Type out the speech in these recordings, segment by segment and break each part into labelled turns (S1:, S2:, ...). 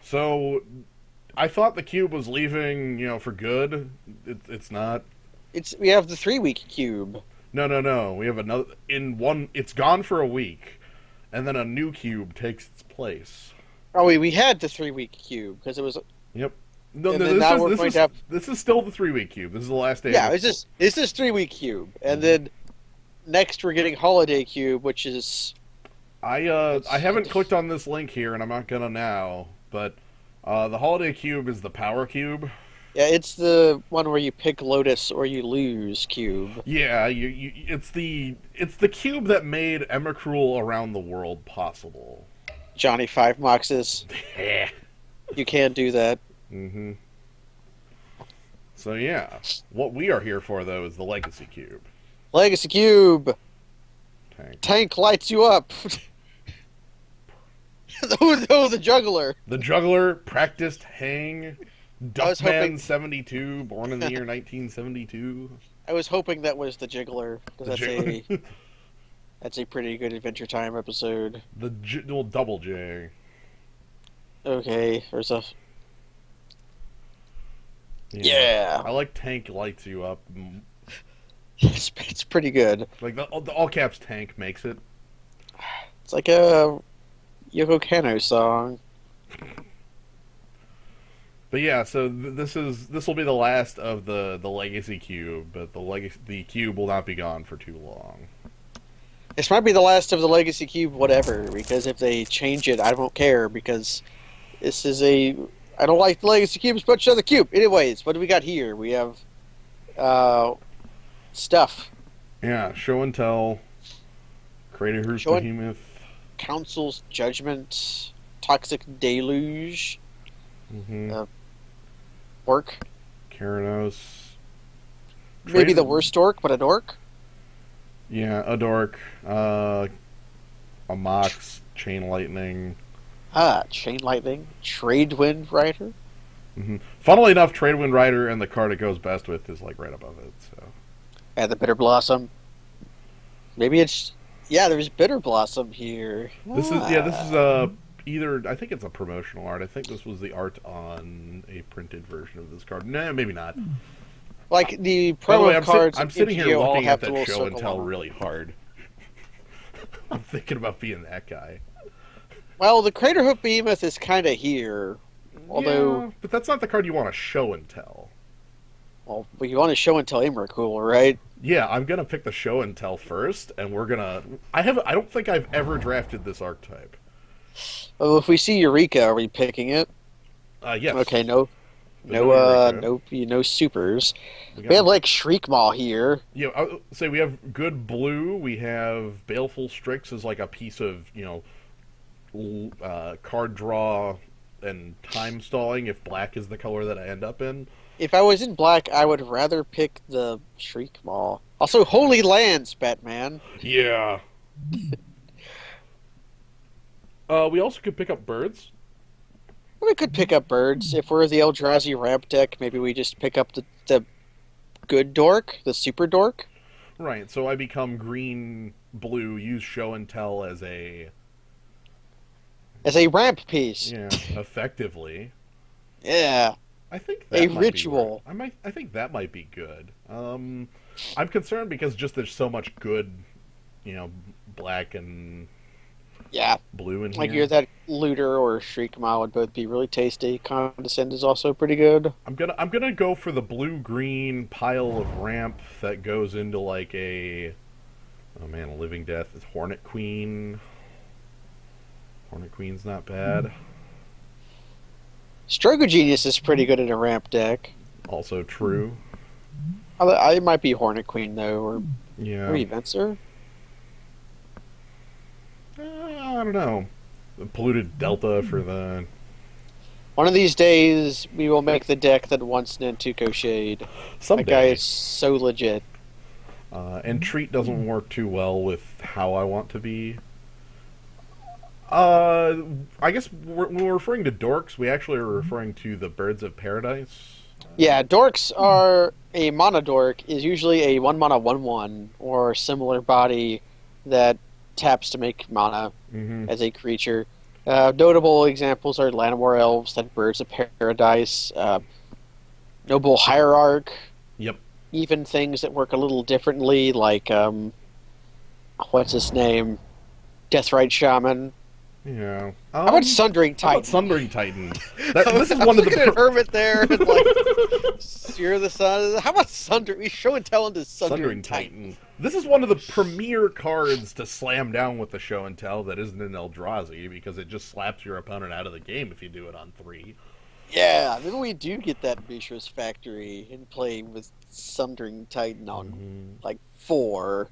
S1: So, I thought the cube was leaving, for good. It's not.
S2: We have the 3-week cube.
S1: No, no, no. We have another in one. It's gone for a week, and then a new cube takes its place.
S2: Oh, we had the 3-week cube because it was.
S1: Yep. No,
S2: And
S1: no,
S2: then now we're
S1: this
S2: going
S1: is
S2: to have.
S1: this is still the 3-week cube. This is the last day.
S2: Yeah, it's this 3-week cube, and then next we're getting holiday cube, which is.
S1: I haven't clicked on this link here, and I'm not gonna now. But the holiday cube is the power cube.
S2: Yeah, it's the one where you pick Lotus or you lose cube.
S1: Yeah, it's the cube that made Emrakul around the world possible.
S2: Johnny Five Moxes. You can do that.
S1: Mm-hmm. So yeah, what we are here for though is the legacy cube.
S2: Legacy cube.
S1: Tank.
S2: Tank lights you up. Oh, the juggler.
S1: The juggler practiced hang.
S2: hoping-
S1: Duffman 72, born in the year 1972.
S2: I was hoping that was the jiggler because
S1: The
S2: that's a pretty good Adventure Time episode.
S1: Well, double J.
S2: Okay, there's a. Yeah.
S1: I like tank lights you up.
S2: It's pretty good.
S1: Like the all caps tank makes it.
S2: It's like a Yoko Kanno song.
S1: But yeah, so this will be the last of the legacy cube, but the cube will not be gone for too long.
S2: This might be the last of the Legacy Cube, whatever, because if they change it, I don't care, because this is a... I don't like the Legacy Cubes, but show the cube. Anyways, what do we got here? We have stuff.
S1: Yeah, show and tell. Crater's Behemoth.
S2: Council's Judgment. Toxic Deluge.
S1: Mm-hmm.
S2: Orc.
S1: Keranos.
S2: Maybe the worst orc, but an orc?
S1: Yeah, a dork. A Mox. Chain Lightning.
S2: Chain Lightning. Tradewind Rider.
S1: Mm-hmm. Funnily enough, Tradewind Rider and the card it goes best with is like right above it. So.
S2: And the Bitter Blossom. Maybe it's... Yeah, there's Bitter Blossom here.
S1: This is either... I think it's a promotional art. I think this was the art on a printed version of this card. No, maybe not.
S2: Like the
S1: By the way,
S2: promo cards,
S1: I'm sitting here
S2: all
S1: looking
S2: have
S1: at
S2: the
S1: that
S2: little
S1: show and
S2: circle
S1: tell
S2: on them.
S1: really hard. I'm thinking about being that guy.
S2: Well, the Craterhoof Behemoth is kind of here, although.
S1: Yeah, but that's not the card you want to show and tell.
S2: Well, you want to show and tell Emrakul, right?
S1: Yeah, I'm gonna pick the show and tell first, and we're gonna. I don't think I've ever drafted this archetype.
S2: Well, if we see Eureka, are we picking it?
S1: Yes.
S2: Okay, no supers. We have like Shriekmaw here.
S1: Yeah, I would say we have good blue. We have Baleful Strix as like a piece of card draw and time stalling. If black is the color that I end up in.
S2: If I was in black, I would rather pick the Shriekmaw. Also, Holy Lands, Batman.
S1: Yeah. We also could pick up birds.
S2: We could pick up birds. If we're the Eldrazi ramp deck, maybe we just pick up the good dork, the super dork.
S1: Right, so I become green, blue, use show and tell as a
S2: ramp piece.
S1: Yeah, effectively.
S2: Yeah.
S1: I think that
S2: a
S1: might
S2: ritual.
S1: Be right. I think that might be good. I'm concerned because just there's so much good, black and blue in here.
S2: Like you're that Looter or Shriekmaw would both be really tasty. Condescend is also pretty good.
S1: I'm gonna go for the blue-green pile of ramp that goes into like a Living Death is Hornet Queen. Hornet Queen's not bad.
S2: Strogo Genius is pretty good in a ramp deck.
S1: Also true.
S2: I might be Hornet Queen though, or maybe Venser.
S1: I don't know. The Polluted Delta for the...
S2: One of these days, we will make the deck that wants Nantuko Shade.
S1: Someday.
S2: That guy is so legit.
S1: And Treat doesn't work too well with how I want to be. I guess when we're referring to dorks, we actually are referring to the Birds of Paradise.
S2: Yeah, dorks are... A mana dork is usually a 1-mana 1/1 or similar body that taps to make mana as a creature. Notable examples are Llanowar Elves, like Birds of Paradise, Noble Hierarch,
S1: Yep.
S2: even things that work a little differently, like what's his name, Deathrite Shaman.
S1: Yeah.
S2: How about Sundering
S1: How about
S2: Titan?
S1: Sundering Titan?
S2: I
S1: This is
S2: was
S1: one of
S2: looking at
S1: the
S2: Hermit there, and like Seer of the Sun. How about Sundering? We show and tell into Sundering
S1: Sundering
S2: Titan.
S1: Titan. This is one of the premier cards to slam down with the show and tell that isn't in Eldrazi because it just slaps your opponent out of the game if you do it on 3.
S2: Yeah, maybe we do get that Mishra's Factory and play with Sundering Titan on like 4.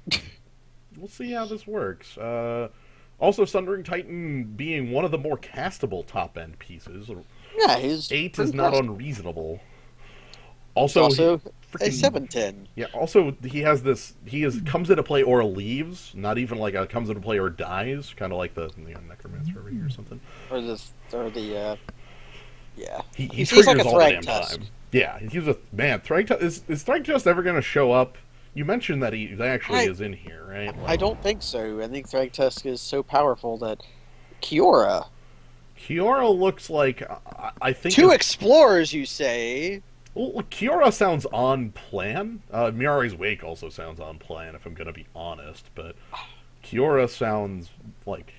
S1: We'll see how this works. Also, Sundering Titan being one of the more castable top-end pieces.
S2: Yeah, he's
S1: 8 is not unreasonable.
S2: He's
S1: Also,
S2: also a
S1: freaking
S2: 7/10.
S1: yeah. Also, he has this. Comes into play or leaves. Not even like a comes into play or dies. Kind of like the Necromancer over here or something.
S2: Yeah.
S1: He
S2: He's
S1: triggers
S2: like a
S1: all the damn
S2: Thragtusk.
S1: time. Yeah, he's a man. Thragtusk is Thragtusk ever going to show up? You mentioned that he actually is in here, right?
S2: I don't think so. I think Thragtusk is so powerful that Kiora.
S1: Kiora looks like I think
S2: 2 explorers, you say?
S1: Well, Kiora sounds on plan. Mirari's Wake also sounds on plan, if I'm going to be honest. But Kiora sounds like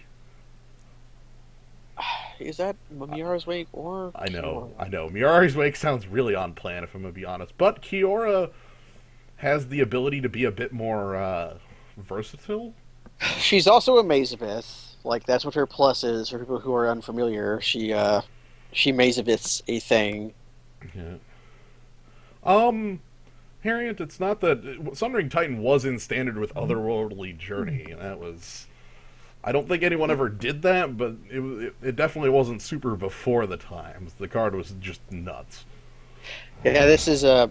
S2: Is that Mamiara's Wake or
S1: I know.
S2: Kiora?
S1: Mirari's Wake sounds really on plan, if I'm going to be honest. But Kiora has the ability to be a bit more versatile.
S2: She's also a Mazavith. Like that's what her plus is. For people who are unfamiliar, she Mazavith's a thing.
S1: Yeah. Harriet, it's not that Sundering Titan was in standard with Otherworldly Journey, and that was. I don't think anyone ever did that, but it definitely wasn't super before the times. The card was just nuts.
S2: Yeah, this is a.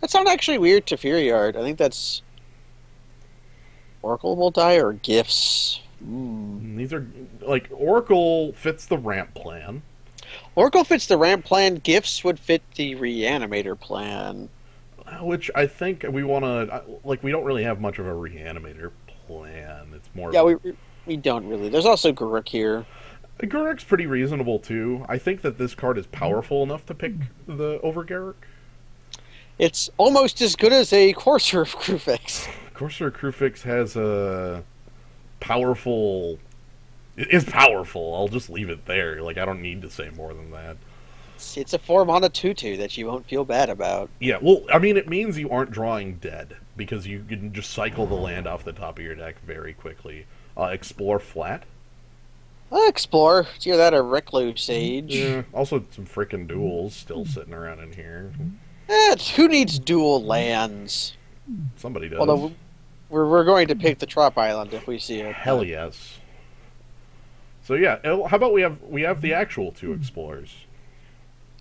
S2: That's not actually weird to Furiard. I think that's Oracle will die or gifts.
S1: These are like Oracle fits the ramp plan.
S2: Oracle fits the ramp plan. Gifts would fit the Reanimator plan.
S1: Which I think we want to like. We don't really have much of a Reanimator plan. It's more.
S2: Yeah, we don't really. There's also Garruk here.
S1: Garruk's pretty reasonable too. I think that this card is powerful enough to pick the over Garruk.
S2: It's almost as good as a Courser of Crufix.
S1: Courser of Crufix has a powerful. It is powerful. I'll just leave it there. Like I don't need to say more than that.
S2: It's a 4-mana 2/2 that you won't feel bad about.
S1: Yeah, well, I mean, it means you aren't drawing dead because you can just cycle the land off the top of your deck very quickly. Explore flat.
S2: Explore. It's either that or Recluse Sage.
S1: Yeah. Also, some freaking duels still sitting around in here.
S2: Who needs dual lands?
S1: Somebody does.
S2: Although we're going to pick the Trop Island if we see it.
S1: Hell yes. So yeah, how about we have the actual 2 explorers?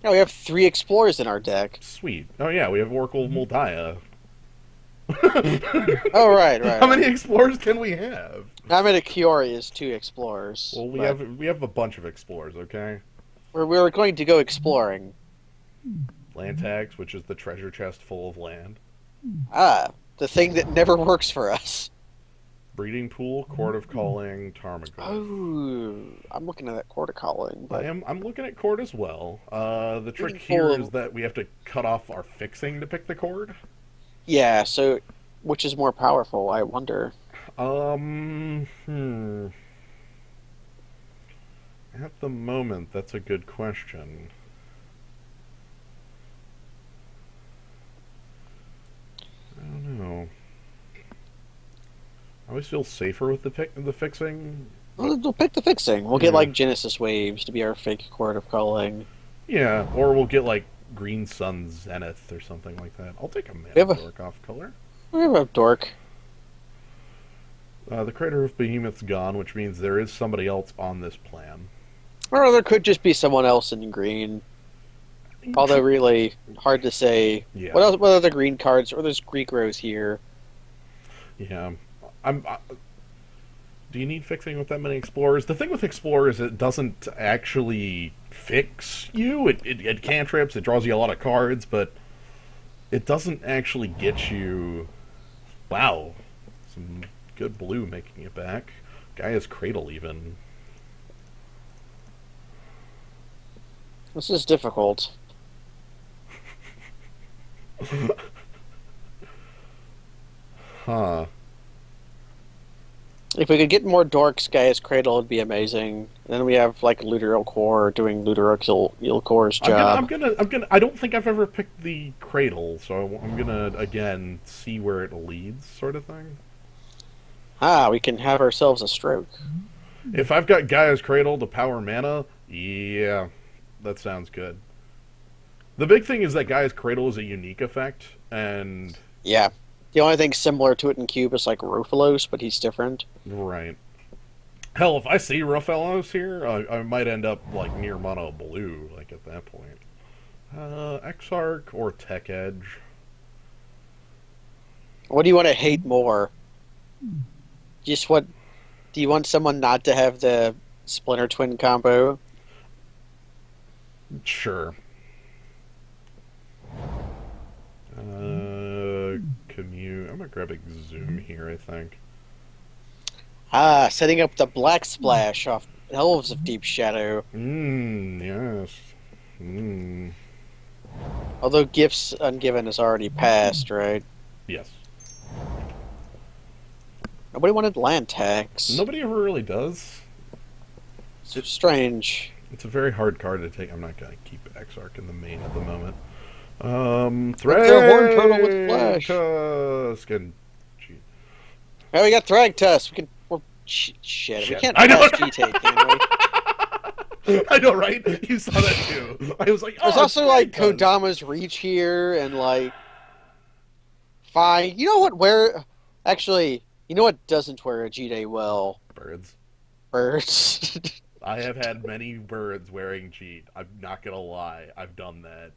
S2: Yeah, we have 3 explorers in our deck.
S1: Sweet. Oh yeah, we have Oracle Moldiah.
S2: Oh right.
S1: How many explorers can we have?
S2: I'm at a Kiori is 2 explorers.
S1: Well, we have a bunch of explorers. Okay.
S2: We're going to go exploring.
S1: Land tax, which is the treasure chest full of land.
S2: The thing that never works for us.
S1: Breeding Pool, Court of Calling, Tarmogoyf.
S2: Oh, I'm looking at that Court of Calling. But
S1: I'm looking at Court as well. The trick
S2: Breeding
S1: here
S2: Pool.
S1: is that we have to cut off our fixing to pick the Court.
S2: Yeah, so which is more powerful? I wonder.
S1: At the moment, that's a good question. I don't know. I always feel safer with the fixing.
S2: We'll pick the fixing. We'll get like Genesis Waves to be our fake Court of Calling.
S1: Yeah, or we'll get like Green Sun Zenith or something like that. I'll take a mana dork off color.
S2: We have a dork.
S1: The Crater of Behemoth's gone, which means there is somebody else on this plan.
S2: Or there could just be someone else in green. Although really hard to say.
S1: Yeah.
S2: What else? What other green cards? Or there's Greek Rose here.
S1: Yeah. Do you need fixing with that many explorers? The thing with explorers, it doesn't actually fix you. It cantrips, it draws you a lot of cards, but it doesn't actually get you. Wow, some good blue making it back. Gaia's Cradle even.
S2: This is difficult.
S1: Huh.
S2: If we could get more dorks, Gaia's Cradle would be amazing. And then we have like Luteral Core doing Luteral Core's job.
S1: I don't think I've ever picked the cradle, so I'm gonna again see where it leads, sort of thing.
S2: Ah, we can have ourselves a stroke.
S1: If I've got Gaia's Cradle to power mana, yeah, that sounds good. The big thing is that Gaia's Cradle is a unique effect, and
S2: Yeah. The only thing similar to it in Cube is like Rufalos, but he's different.
S1: right. Hell, if I see Ruffellos here, I might end up like near mono blue, like at that point. Exarch or Tech Edge?
S2: What do you want to hate more? Just what? Do you want someone not to have the Splinter Twin combo?
S1: Sure. Commute. I'm gonna grab a zoom here, I think.
S2: Ah, setting up the Black Splash off Elves of Deep Shadow.
S1: Yes. Mmm.
S2: Although Gifts Ungiven has already passed, right?
S1: Yes.
S2: Nobody wanted land tax.
S1: Nobody ever really does.
S2: It's strange.
S1: It's a very hard card to take. I'm not gonna keep Exarch in the main at the moment.
S2: Their Horn Turtle with Flash.
S1: Tusk and
S2: Oh, we got Thragtusk. We can. Well, shit. We can't
S1: I know.
S2: pass G-Take, can we?
S1: I know, right? You saw that too. I was like, oh,
S2: There's also like
S1: Thragtusk.
S2: Kodama's Reach here, and like, fine. You know what? Actually, you know what doesn't wear a G-Day well?
S1: Birds.
S2: Birds.
S1: I have had many birds wearing cheat. I'm not gonna lie. I've done that.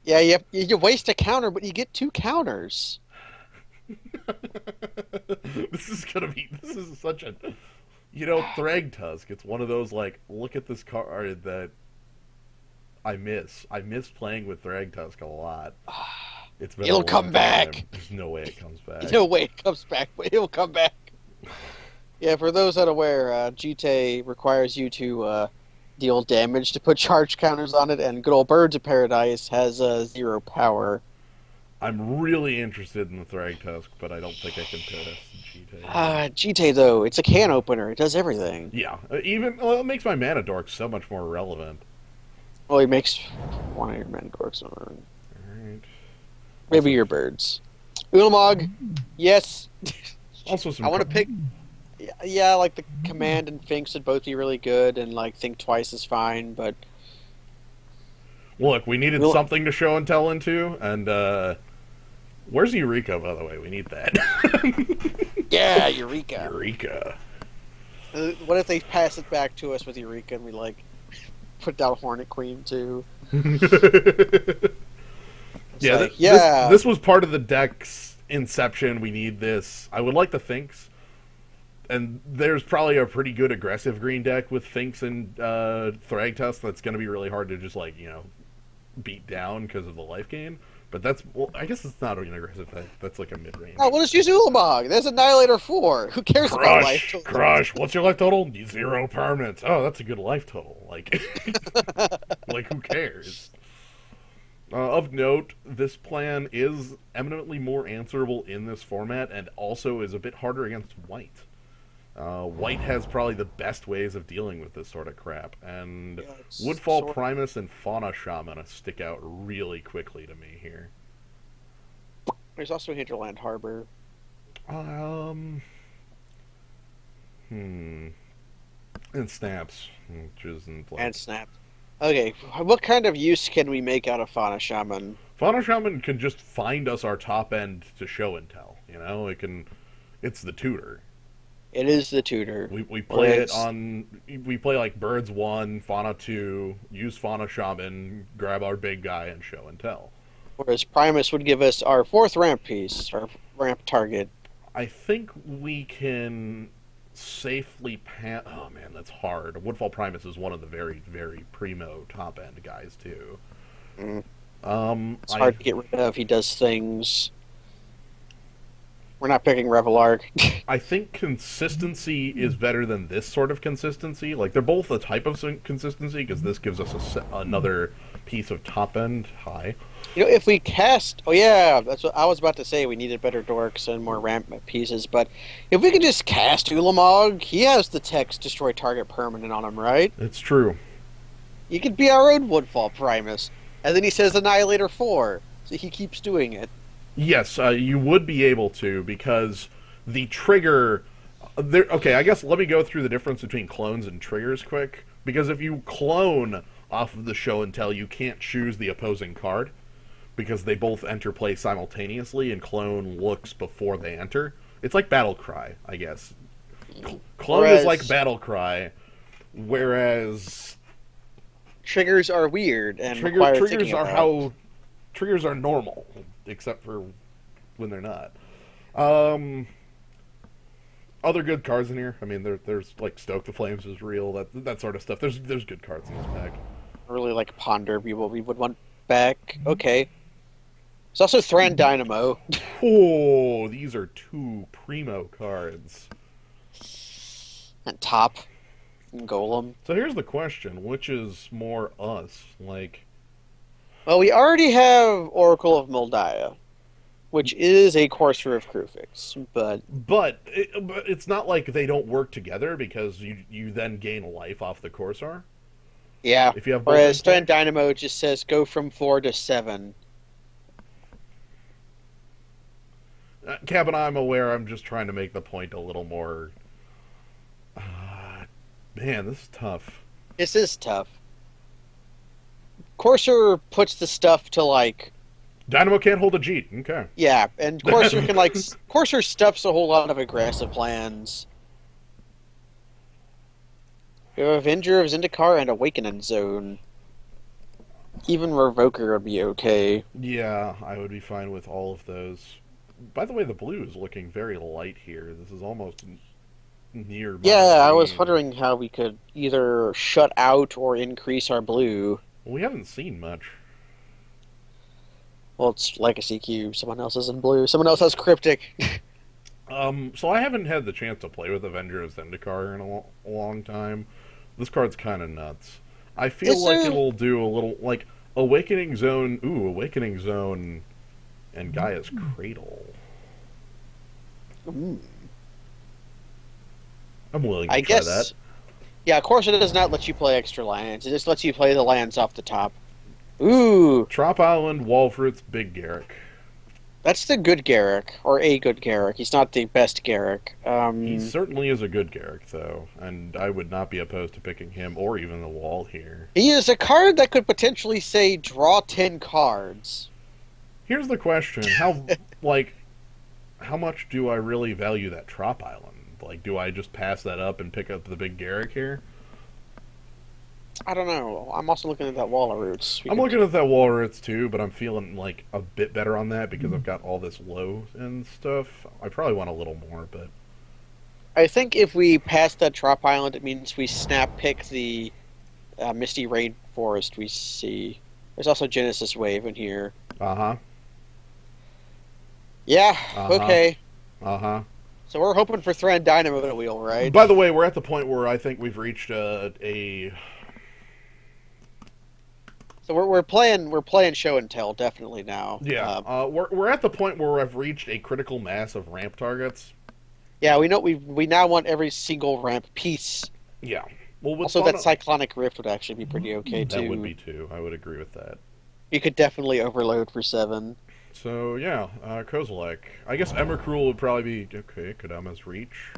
S2: Yeah, you waste a counter, but you get 2 counters.
S1: This is such a, Thragtusk. It's one of those like, look at this card that I miss. I miss playing with Thragtusk a lot. It's been
S2: It'll
S1: a long
S2: come
S1: time.
S2: back.
S1: There's no way it comes back.
S2: No way it comes back, but it'll come back. Yeah, for those unaware, GT requires you to deal damage to put charge counters on it, and good old Birds of Paradise has 0 power.
S1: I'm really interested in the Thragtusk, but I don't think I can pass GT.
S2: GT, though, it's a can opener. It does everything.
S1: Yeah, it makes my mana dork so much more relevant.
S2: Well, he makes one of your men dorks.
S1: Alright.
S2: Maybe your birds. Ulamog, yes.
S1: Also some
S2: I want to pick... Yeah, like the Command and Finks would both be really good, and like Think Twice is fine, but...
S1: Look, we needed something to show and tell into, and where's Eureka, by the way? We need that.
S2: Yeah, Eureka.
S1: Eureka.
S2: What if they pass it back to us with Eureka and we like put down Hornet Queen too?
S1: Yeah, this was part of the deck's inception. We need this. I would like the Finks. And there's probably a pretty good aggressive green deck with Finks and Thragtusk that's going to be really hard to just, like, beat down because of the life gain. But I guess it's not an aggressive deck. That's like a mid-range.
S2: Oh, well, just use Ulamog. There's Annihilator 4. Who cares about life total?
S1: Crush! What's your life total? 0 permanents. Oh, that's a good life total. Like, like who cares? Of note, this plan is eminently more answerable in this format and also is a bit harder against white. White has probably the best ways of dealing with this sort of crap, and Woodfall Primus and Fauna Shaman stick out really quickly to me here.
S2: There's also Hinterland Harbor.
S1: And Snaps, which isn't like...
S2: And Snap. Okay, what kind of use can we make out of Fauna Shaman?
S1: Fauna Shaman can just find us our top end to show and tell, it's the tutor.
S2: It is the tutor.
S1: We play we play like Birds 1, Fauna 2, use Fauna Shaman, grab our big guy, and show and tell.
S2: Whereas Primus would give us our 4th ramp piece, our ramp target.
S1: I think we can safely oh man, that's hard. Woodfall Primus is one of the very, very primo top end guys too.
S2: It's hard to get rid of. He does things. We're not picking Revelark.
S1: I think consistency is better than this sort of consistency. Like, they're both a type of consistency, because this gives us another piece of top end high.
S2: If we cast, oh yeah, that's what I was about to say. We needed better dorks and more ramp pieces, but if we could just cast Ulamog, he has the text destroy target permanent on him, right?
S1: It's true.
S2: He could be our own Woodfall Primus, and then he says Annihilator 4, so he keeps doing it.
S1: Yes, you would be able to, because the trigger. Okay, I guess let me go through the difference between clones and triggers quick. Because if you clone off of the show and tell, you can't choose the opposing card, because they both enter play simultaneously, and clone looks before they enter. It's like Battle Cry, I guess. Clone is like Battle Cry, whereas
S2: triggers are weird and triggers
S1: are how triggers are normal, except for when they're not. Other good cards in here. I mean, there's like Stoke the Flames is real. That sort of stuff. There's good cards in this pack.
S2: Really like Ponder. We would want back. Okay. There's also Thran Dynamo.
S1: Oh, these are two primo cards.
S2: And Top. And Golem.
S1: So here's the question: which is more us? Like,
S2: well, we already have Oracle of Moldiah, which is a Courser of Krufix, but
S1: it's not like they don't work together, because you then gain life off the Corsair.
S2: Yeah.
S1: If you have
S2: whereas Thran Dynamo just says go from 4 to 7.
S1: Cabin, I'm aware. I'm just trying to make the point a little more. Man, this is tough.
S2: This is tough. Courser puts the stuff to like.
S1: Dynamo can't hold a Jeet. Okay.
S2: Yeah, and Courser can like Courser stuffs a whole lot of aggressive plans. We have Avenger of Zendikar and Awakening Zone. Even Revoker would be okay.
S1: Yeah, I would be fine with all of those. By the way, the blue is looking very light here. This is almost near.
S2: Yeah, I was wondering how we could either shut out or increase our blue.
S1: Well, we haven't seen much.
S2: Well, it's Legacy Cube. Someone else is in blue. Someone else has Cryptic.
S1: So I haven't had the chance to play with Avenger of Zendikar in a long time. This card's kind of nuts. I feel like it'll do a little, like, Awakening Zone. Ooh, Awakening Zone and Gaia's Cradle.
S2: Ooh.
S1: I'm willing to try that.
S2: Yeah, of course it does not let you play extra lands. It just lets you play the lands off the top. Ooh.
S1: Trop Island, Walfritz, Big Garrick.
S2: That's the good Garrick, or a good Garrick. He's not the best Garrick.
S1: He certainly is a good Garrick, though, and I would not be opposed to picking him or even the wall here.
S2: He is a card that could potentially say, draw 10 cards.
S1: Here's the question. How much do I really value that Trop Island? Like, do I just pass that up and pick up the Big Garrick here?
S2: I don't know. I'm also looking at that Wall of Roots.
S1: I'm looking at that Wall of Roots too, but I'm feeling like a bit better on that because I've got all this low and stuff. I probably want a little more, but
S2: I think if we pass that Trop Island, it means we snap pick the Misty Rainforest we see. There's also Genesis Wave in here.
S1: Uh-huh.
S2: Yeah, okay.
S1: Uh-huh.
S2: So we're hoping for Thran Dynamo to wheel, right?
S1: By the way, we're at the point where I think we've reached a
S2: So we're playing show and tell definitely now.
S1: Yeah, we're at the point where I've reached a critical mass of ramp targets.
S2: Yeah, we know we now want every single ramp piece.
S1: Yeah. Well,
S2: also that Cyclonic Rift would actually be pretty okay too.
S1: That would be too. I would agree with that.
S2: You could definitely overload for 7.
S1: So yeah, Kozilek. I guess Emrakul would probably be okay. Kodama's Reach.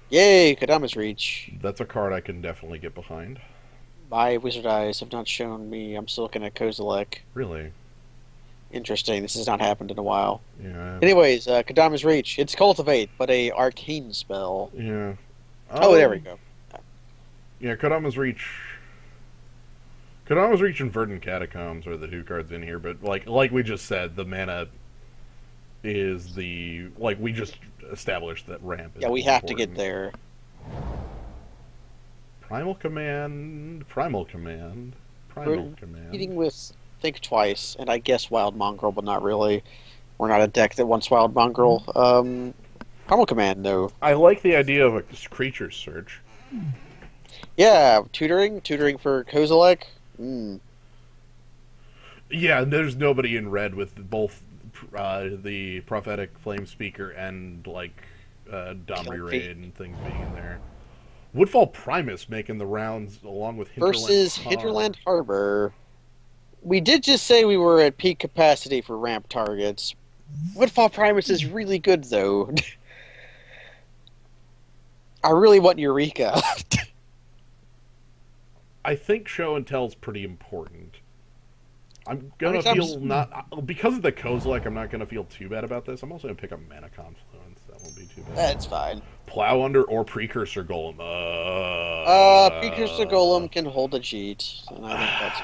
S2: Yay, Kodama's Reach.
S1: That's a card I can definitely get behind.
S2: My wizard eyes have not shown me. I'm still looking at Kozilek.
S1: Really?
S2: Interesting. This has not happened in a while.
S1: Yeah.
S2: Anyways, Kodama's Reach. It's Cultivate, but a arcane spell.
S1: Yeah.
S2: Oh, there we go.
S1: Yeah, Kodama's Reach. Kodama's Reach and Verdant Catacombs are the 2 cards in here, but like we just said, the mana is the we just established that ramp.
S2: Yeah, we have to get there.
S1: Primal Command. Meeting
S2: with Think Twice, and I guess Wild Mongrel, but not really. We're not a deck that wants Wild Mongrel. Primal Command, though.
S1: I like the idea of a creature search.
S2: Yeah, tutoring for Kozilek. Mm.
S1: Yeah, there's nobody in red with both the prophetic flame speaker and like Domri Raid and things being in there. Woodfall Primus making the rounds along with
S2: Versus Hinterland Harbor. We did just say we were at peak capacity for ramp targets. Woodfall Primus is really good, though. I really want Eureka.
S1: I think show and tell's pretty important. I'm gonna feel not because of the Kozilek. I'm not gonna feel too bad about this. I'm also gonna pick up Mana Confluence. That won't be too bad.
S2: That's fine.
S1: Plow Under or Precursor Golem.
S2: Precursor Golem can hold a cheat, and I think that's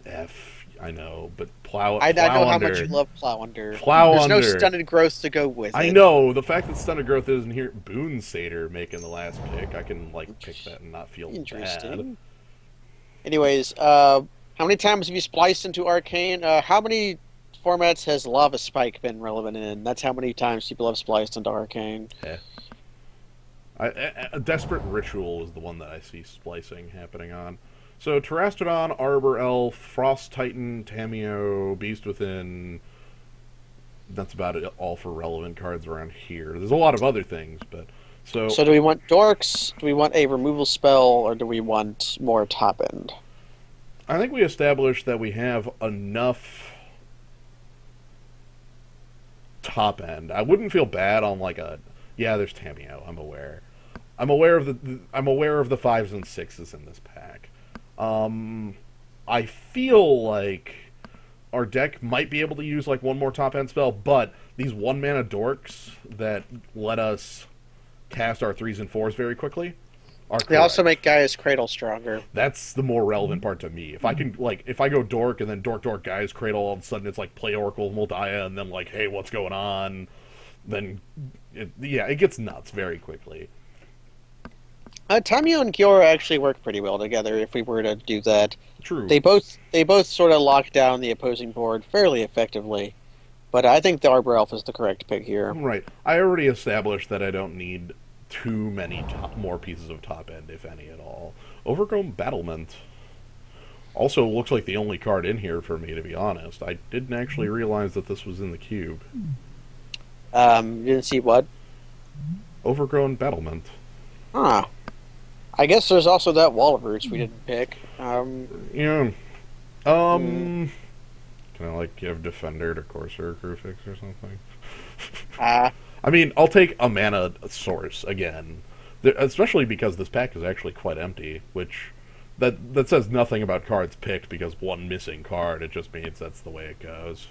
S1: F. I know, but Plow.
S2: I know how
S1: Under.
S2: much you love Plow Under.
S1: Plow
S2: There's
S1: Under.
S2: no stunted growth to go with.
S1: I know the fact that stunted growth isn't here. Boon Satyr making the last pick. I can like pick that and not feel bad.
S2: Anyways, how many times have you spliced into Arcane? How many formats has Lava Spike been relevant in? That's how many times people have spliced into Arcane.
S1: Yeah. A Desperate Ritual is the one that I see splicing happening on. So Terastodon, Arbor Elf, Frost Titan, Tameo, Beast Within. That's about it. All for relevant cards around here. There's a lot of other things, but so
S2: do we want dorks? Do we want a removal spell, or do we want more top end?
S1: I think we established that we have enough top end. I wouldn't feel bad on like a there's Tameo. I'm aware. I'm aware of the 5s and 6s in this pack. I feel like our deck might be able to use like one more top end spell, but these 1-mana dorks that let us cast our 3s and 4s very quickly are correct.
S2: They also make Gaia's Cradle stronger.
S1: That's the more relevant part to me. If I can if I go dork and then dork Gaia's Cradle, all of a sudden it's like play Oracle of Moldiah and then like, hey, what's going on? Then it gets nuts very quickly.
S2: Tamio and Kiora actually work pretty well together if we were to do that.
S1: True.
S2: They both sort of lock down the opposing board fairly effectively. But I think the Arbor Elf is the correct pick here.
S1: Right. I already established that I don't need too many more pieces of top end, if any at all. Overgrown Battlement. Also looks like the only card in here for me, to be honest. I didn't actually realize that this was in the cube.
S2: You didn't see what?
S1: Overgrown Battlement.
S2: Huh. I guess there's also that Wall of Roots we didn't pick.
S1: Yeah. Can I, like, give Defender to Corsair Crucifix or something? I mean, I'll take a mana source again. Especially because this pack is actually quite empty, which... That says nothing about cards picked because one missing card. It just means that's the way it goes.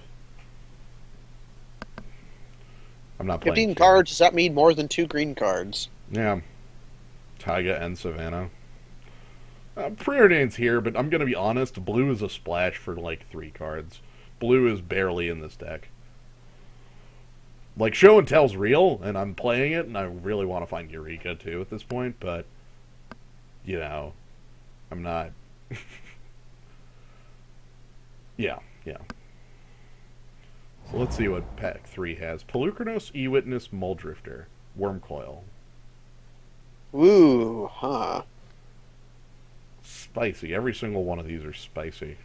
S1: I'm not playing
S2: 15 cards, does that mean more than 2 green cards?
S1: Yeah. Taiga and Savannah. Preordain's here, but I'm going to be honest, blue is a splash for like 3 cards. Blue is barely in this deck. Like, Show and Tell's real, and I'm playing it, and I really want to find Eureka too at this point, but, you know, I'm not... yeah. So let's see what pack 3 has. Pelucranos, E-Witness, Muldrifter, Wormcoil.
S2: Ooh, huh.
S1: Spicy. Every single one of these are spicy.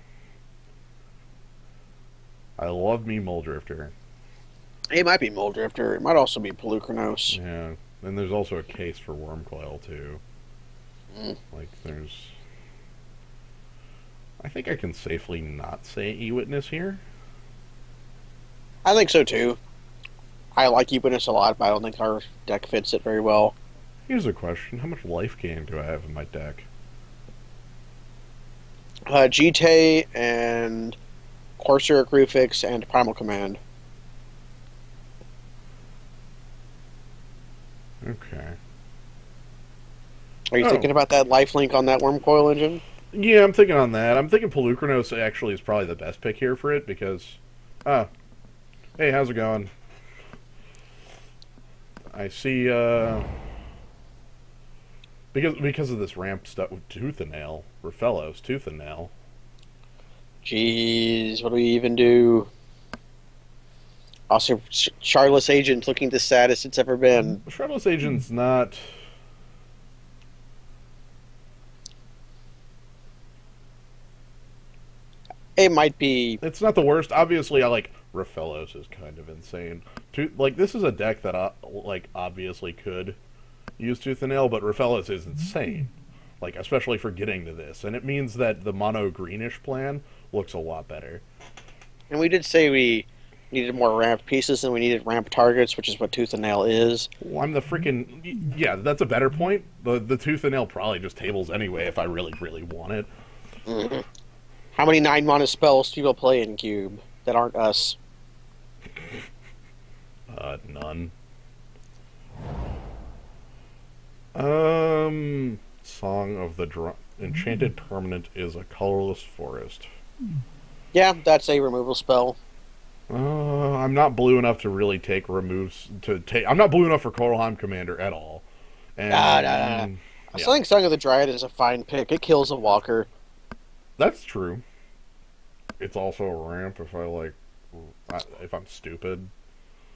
S1: I love me Muldrifter.
S2: It might be Muldrifter. It might also be Pelucranos.
S1: Yeah. And there's also a case for Wormcoil, too. Like, there's... I think I can safely not say E-Witness here.
S2: I think so, too. I like E-Witness a lot, but I don't think our deck fits it very well.
S1: Here's a question. How much life gain do I have in my deck?
S2: Jite and Corsair Crucifix and Primal Command.
S1: Okay.
S2: Are you thinking about that lifelink on that Wormcoil engine?
S1: Yeah, I'm thinking on that. I'm thinking Pelucranos actually is probably the best pick here for it because... hey, how's it going? I see, Because of this ramp stuff with Tooth and Nail. Rafellos, Tooth and Nail.
S2: Jeez, what do we even do? Also, Charlotte's agent looking the saddest it's ever been.
S1: Shredless Agent's not.
S2: It might be.
S1: It's not the worst. Obviously, I like Rafellos is kind of insane. Like this is a deck that like obviously could use Tooth and Nail, but Rafellos is insane. Like especially for getting to this, and it means that the mono greenish plan looks a lot better.
S2: And we did say we needed more ramp pieces and we needed ramp targets, which is what Tooth and Nail is.
S1: Well, I'm the freaking yeah. That's a better point. The Tooth and Nail probably just tables anyway if I really want it.
S2: Mm-hmm. How many 9-mana spells do people play in Cube that aren't us?
S1: None. Song of the Enchanted Permanent is a colorless forest.
S2: Yeah, that's a removal spell.
S1: I'm not blue enough to really take removes to take. I'm not blue enough for Koralheim Commander at all. And,
S2: Nah.
S1: yeah.
S2: I still think Song of the Dryad is a fine pick. It kills a walker.
S1: That's true. It's also a ramp if I like, if I'm stupid.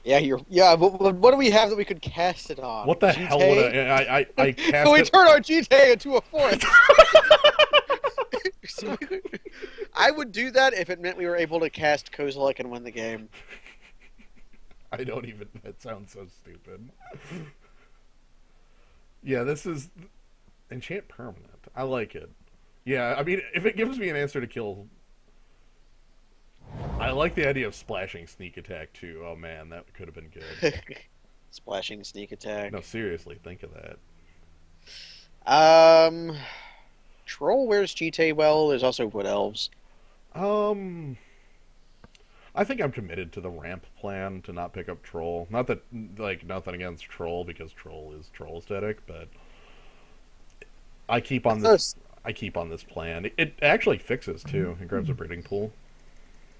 S2: Yeah, but what do we have that we could cast it on?
S1: What the hell would I cast
S2: we
S1: it?
S2: turn our GTA into a forest. I would do that if it meant we were able to cast Kozilek and win the game.
S1: I don't even. That sounds so stupid. Yeah, this is Enchant Permanent. I like it. Yeah, I mean, if it gives me an answer to kill, I like the idea of splashing Sneak Attack too. Oh man, that could have been good.
S2: Splashing Sneak Attack.
S1: No, seriously, think of
S2: that. Troll wears GTA well. There's also Wood Elves.
S1: I think I'm committed to the ramp plan to not pick up Troll. Not that, like, nothing against Troll because Troll is Troll aesthetic, but I keep on this. I keep on this plan. It actually fixes too. It grabs a breeding pool.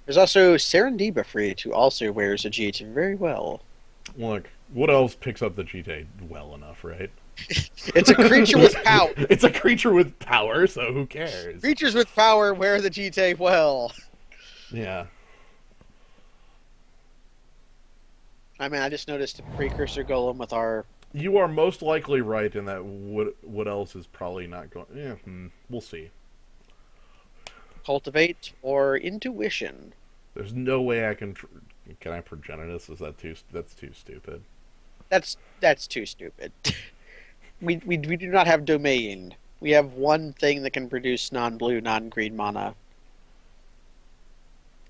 S2: There's also Serendib Freed, who also wears a GTA very well.
S1: Look, Wood Elves picks up the GTA well enough, right?
S2: It's a creature with power.
S1: It's a creature with power, so who cares?
S2: Creatures with power wear the GTA well.
S1: Yeah.
S2: I mean, I just noticed a precursor golem with our...
S1: You are most likely right in that Wood Elves is probably not going... Yeah, we'll see.
S2: Cultivate or Intuition.
S1: There's no way I can... Can I Progenitus? Is that too... That's too stupid.
S2: That's too stupid. We do not have Domain. We have one thing that can produce non-blue, non-green mana.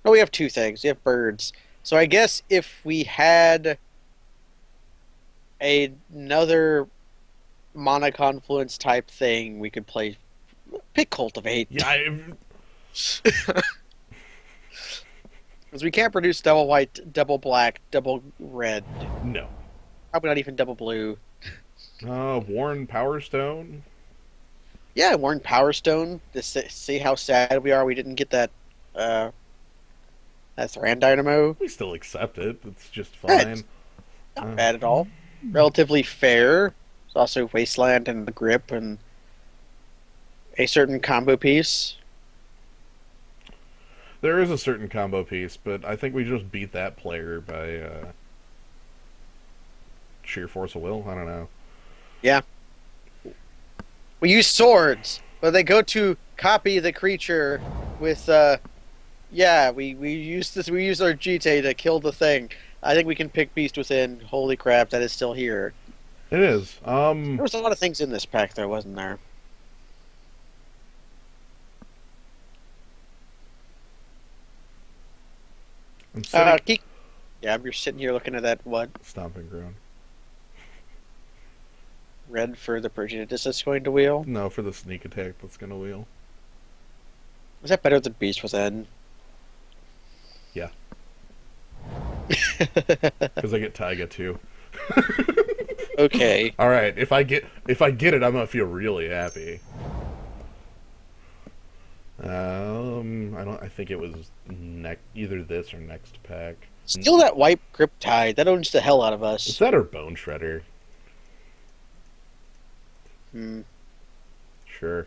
S2: No, we have two things. We have birds. So I guess if we had another mana confluence type thing, we could play... Pick Cultivate.
S1: Yeah,
S2: Because we can't produce double white, double black, double red.
S1: No.
S2: Probably not even double blue.
S1: Worn Power Stone.
S2: Yeah, Worn Power Stone. To see how sad we are we didn't get that Thran Dynamo.
S1: We still accept it. It's just fine.
S2: Not bad at all. Relatively fair. There's also Wasteland and the Grip and a certain combo piece.
S1: There is a certain combo piece, but I think we just beat that player by sheer force of will. I don't know.
S2: Yeah. We use swords, but they go to copy the creature with yeah, we use this. We use our GTA to kill the thing. I think we can pick Beast Within. Holy crap, that is still here.
S1: It is.
S2: There was a lot of things in this pack, though, wasn't there?
S1: I'm sitting...
S2: Yeah, you're sitting here looking at that, what?
S1: Stomping Ground.
S2: Red for the Progenitus that's going to wheel?
S1: No, for the Sneak Attack that's going to wheel.
S2: Is that better than Beast Within?
S1: Yeah. Because I get Taiga too.
S2: Okay.
S1: All right. If I get it, I'm gonna feel really happy. I think it was either this or next pack.
S2: Steal that white Cryptide. That owns the hell out of us.
S1: Is that or Bone Shredder? Sure.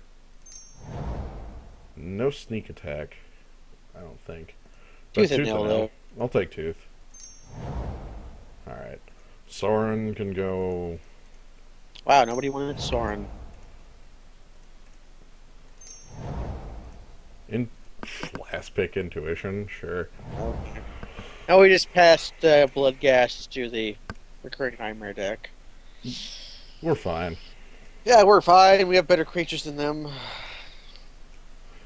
S1: No Sneak Attack. I don't think.
S2: Tooth and Nail, though.
S1: I'll take Tooth. Alright. Soren can go...
S2: Wow, nobody wanted Soren.
S1: in last pick intuition, sure.
S2: Okay. Now we just passed Bloodghast to the recurring nightmare deck.
S1: We're fine.
S2: Yeah, we're fine. We have better creatures than them.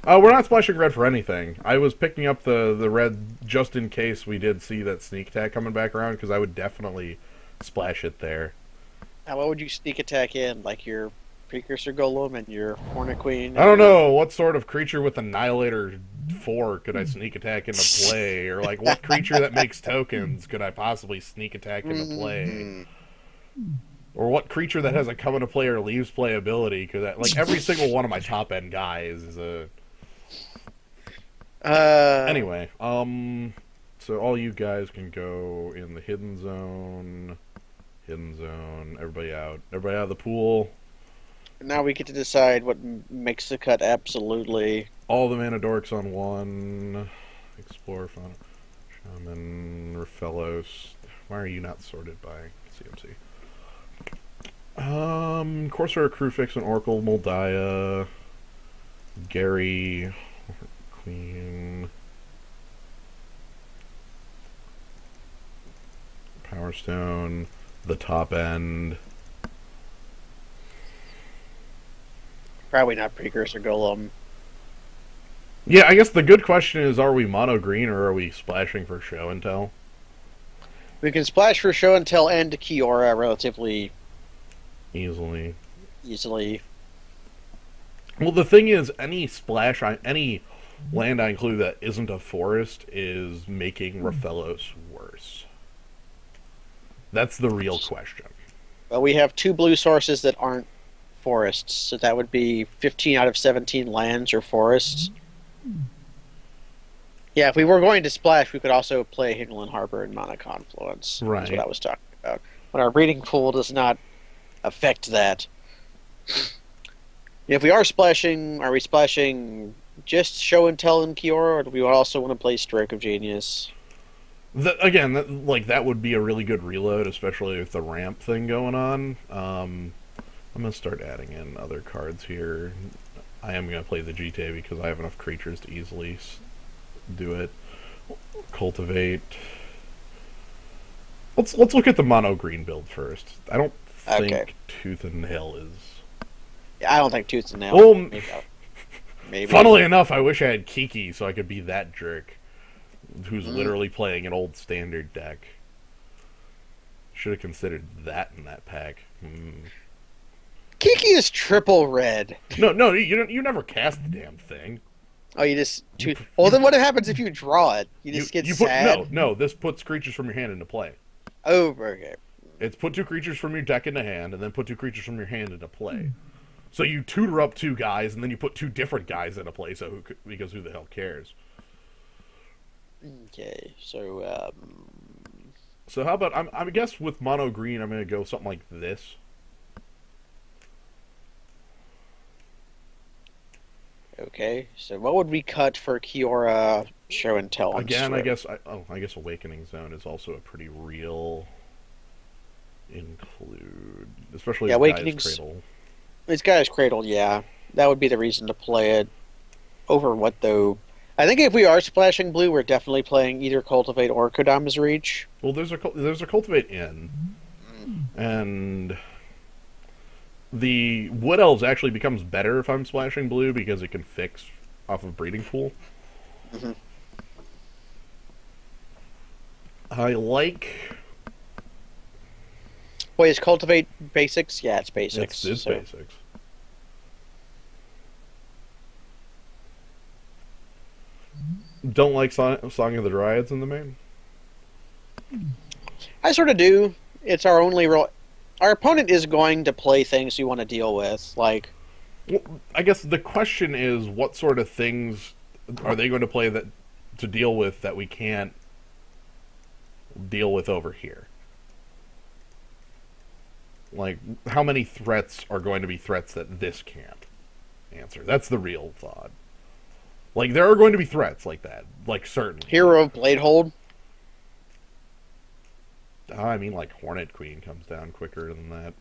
S1: We're not splashing red for anything. I was picking up the red just in case we did see that sneak attack coming back around, because I would definitely splash it there.
S2: Now, what would you sneak attack in? Like your Precursor Golem and your Hornet Queen?
S1: I don't know, what sort of creature with Annihilator 4 could I sneak attack into play? Or like what creature that makes tokens could I possibly sneak attack into play? Or what creature that has a come into play or leaves play ability? Because like every single one of my top end guys is a... Anyway, so all you guys can go in the hidden zone. Hidden zone. Everybody out. Everybody out of the pool.
S2: Now we get to decide what makes the cut absolutely.
S1: All the mana dorks on one. Explorer, Fauna, Shaman, Raphellos. Why are you not sorted by CMC? Corsair, Crewfix, and Oracle, Moldiah, Gary, Queen, Power Stone, the top end.
S2: Probably not Precursor Golem.
S1: Yeah, I guess the good question is, are we mono green or are we splashing for show and tell?
S2: We can splash for show and tell and Kiora relatively
S1: easily. Well, the thing is, any splash on any land I include that isn't a forest is making Raphellos worse. That's the real question.
S2: Well, we have 2 blue sources that aren't forests, so that would be 15 out of 17 lands or forests. Yeah, if we were going to splash, we could also play Hingland Harbor and Mana Confluence.
S1: Right.
S2: That's what I was talking about. But our breeding pool does not affect that. If we are splashing, are we splashing just show and tell in Kiora, or do we also want to play Stroke of Genius?
S1: Again, that would be a really good reload, especially with the ramp thing going on. I'm going to start adding in other cards here. I am going to play the GTA because I have enough creatures to easily do it. Cultivate. Let's look at the mono green build first. I don't think Tooth and Nail is...
S2: Yeah, I don't think Tooth and Nail...
S1: Well,
S2: maybe.
S1: Funnily enough, I wish I had Kiki so I could be that jerk who's literally playing an old standard deck. Should have considered that in that pack.
S2: Kiki is triple red.
S1: No, you never cast the damn thing.
S2: Oh, you just... Well, then what happens if you draw it? You just get sad?
S1: No, this puts creatures from your hand into play.
S2: Oh, okay.
S1: It's put 2 creatures from your deck into hand, and then put 2 creatures from your hand into play. So you tutor up 2 guys, and then you put 2 different guys into play, because who the hell cares?
S2: Okay, so...
S1: So how about... I guess with mono green, I'm going to go something like this.
S2: Okay, so what would we cut for Kiora show and tell?
S1: Again, I guess Awakening Zone is also a pretty real include, especially Gaia's Cradle.
S2: It's Gaia's Cradle, yeah. That would be the reason to play it. Over what, though? I think if we are splashing blue, we're definitely playing either Cultivate or Kodama's Reach.
S1: Well, there's a Cultivate in, and the Wood Elves actually becomes better if I'm splashing blue because it can fix off of Breeding Pool. I like...
S2: Wait, is Cultivate basics? Yeah, it's basics.
S1: It's basics. Don't like Song of the Dryads in the main?
S2: I sort of do. It's our only real... Our opponent is going to play things we want to deal with, like...
S1: Well, I guess the question is, what sort of things are they going to play to deal with that we can't deal with over here? Like, how many threats are going to be threats that this can't answer? That's the real thought. Like, there are going to be threats like that. Like, certainly.
S2: Hero of Bladehold?
S1: I mean, like Hornet Queen comes down quicker than that.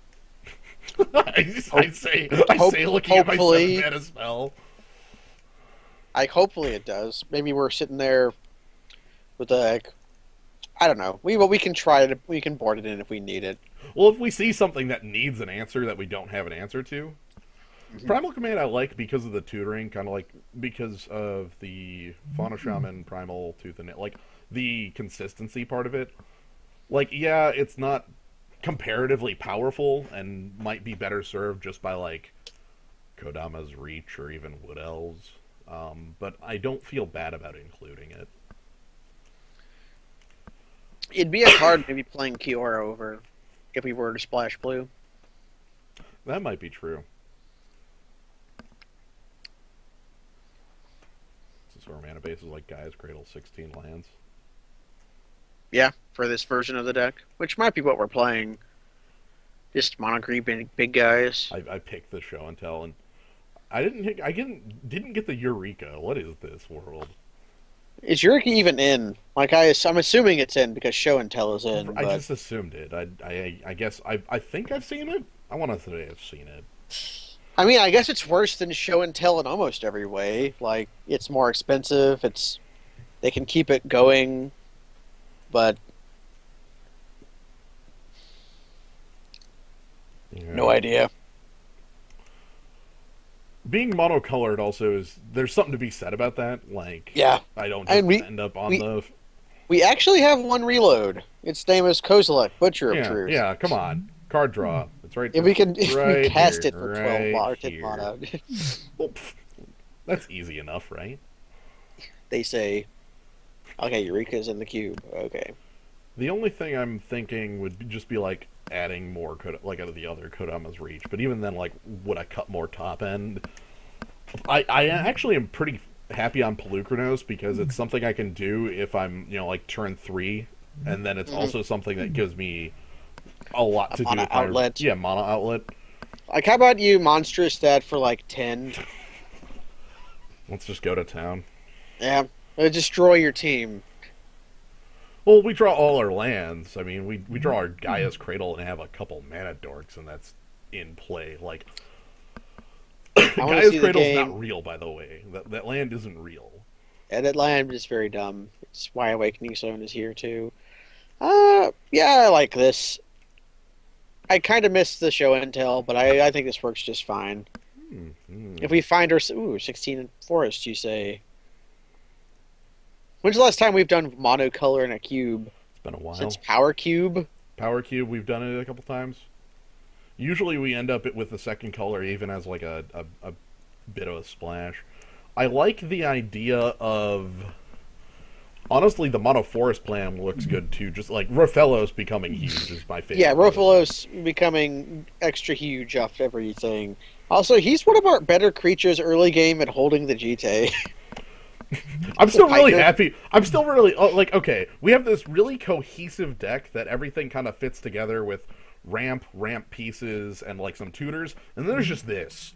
S2: Hope,
S1: I say, looking at my
S2: hopefully,
S1: 7 mana spell.
S2: hopefully it does. Maybe we're sitting there with like, I don't know. We can try it. We can board it in if we need it.
S1: Well, if we see something that needs an answer that we don't have an answer to, Primal Command I like because of the tutoring, kind of like because of the Fauna Shaman Primal Tooth and Nail, like the consistency part of it. Like, yeah, it's not comparatively powerful and might be better served just by like Kodama's Reach or even Wood Elves, but I don't feel bad about including it.
S2: It'd be a card maybe playing Kiora over if we were to splash blue.
S1: That might be true. Since our mana base is like Gaia's Cradle, 16 lands.
S2: Yeah, for this version of the deck, which might be what we're playing. Just mono green big guys.
S1: I picked the show and tell, and I didn't get the Eureka. What is this world?
S2: Is Eureka even in? Like I'm assuming it's in because show and tell is in.
S1: I
S2: but...
S1: just assumed it. I guess I think I've seen it. I want to say I've seen it.
S2: I mean, I guess it's worse than show and tell in almost every way. Like it's more expensive. They can keep it going, but
S1: yeah.
S2: No idea.
S1: Being monocolored also there's something to be said about that. Like,
S2: yeah,
S1: I don't just end up on the.
S2: We actually have one reload. Its name is Kozilek, Butcher of Truth.
S1: Yeah, come on. Card draw. It's right.
S2: If we can
S1: right
S2: cast
S1: here,
S2: it for
S1: right
S2: 12 10 mana.
S1: Well, that's easy enough, right?
S2: They say, okay, Eureka's in the cube. Okay.
S1: The only thing I'm thinking would just be like adding more like out of the other Kodama's Reach, but even then, like, would I cut more top end? I actually am pretty happy on Pelucranos because it's something I can do if I'm, like, turn 3, and then it's also something that gives me a lot to do with
S2: outlet.
S1: Yeah, mono outlet.
S2: Like, how about you monstrous that for like 10?
S1: Let's just go to town.
S2: Yeah, it'll destroy your team.
S1: Well, we draw all our lands. I mean, we draw our Gaia's Cradle and have a couple mana dorks, and that's in play. Like, Gaia's Cradle's not real, by the way. That land isn't real.
S2: Yeah, that land is very dumb. It's why Awakening Zone is here, too. Yeah, I like this. I kind of missed the show and tell, but I think this works just fine. If we find our... Ooh, 16 in Forest, you say. When's the last time we've done monocolor in a cube?
S1: It's been a while.
S2: Since Power Cube?
S1: Power Cube, we've done it a couple times. Usually we end up with the second color even as like a bit of a splash. I like the idea of... Honestly, the Mono Forest plan looks good too. Just like Rofellos becoming huge is my favorite.
S2: Yeah, Rofellos becoming extra huge off everything. Also, he's one of our better creatures early game at holding the GT.
S1: I'm still really happy. I'm still really like, okay, we have this really cohesive deck that everything kind of fits together with ramp pieces and like some tutors, and then there's just this.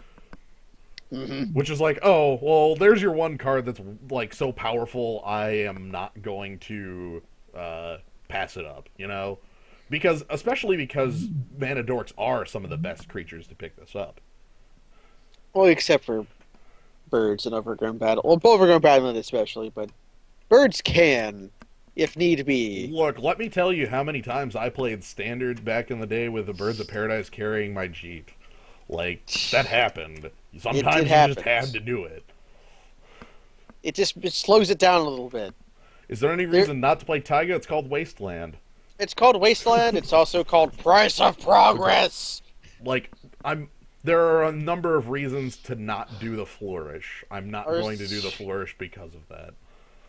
S1: Which is like, oh, well, there's your one card that's like so powerful, I am not going to pass it up, especially because mana dorks are some of the best creatures to pick this up.
S2: Well, except for birds and Overgrown Battle. Well, Overgrown Battleland especially, but birds can, if need be.
S1: Look, let me tell you how many times I played Standard back in the day with the Birds of Paradise carrying my Jeep. Like, that happened. Sometimes you just have to do it.
S2: It slows it down a little bit.
S1: Is there any reason not to play Taiga? It's called Wasteland.
S2: It's called Wasteland. It's also called Price of Progress.
S1: Like, there are a number of reasons to not do the Flourish. I'm not going to do the Flourish because of that.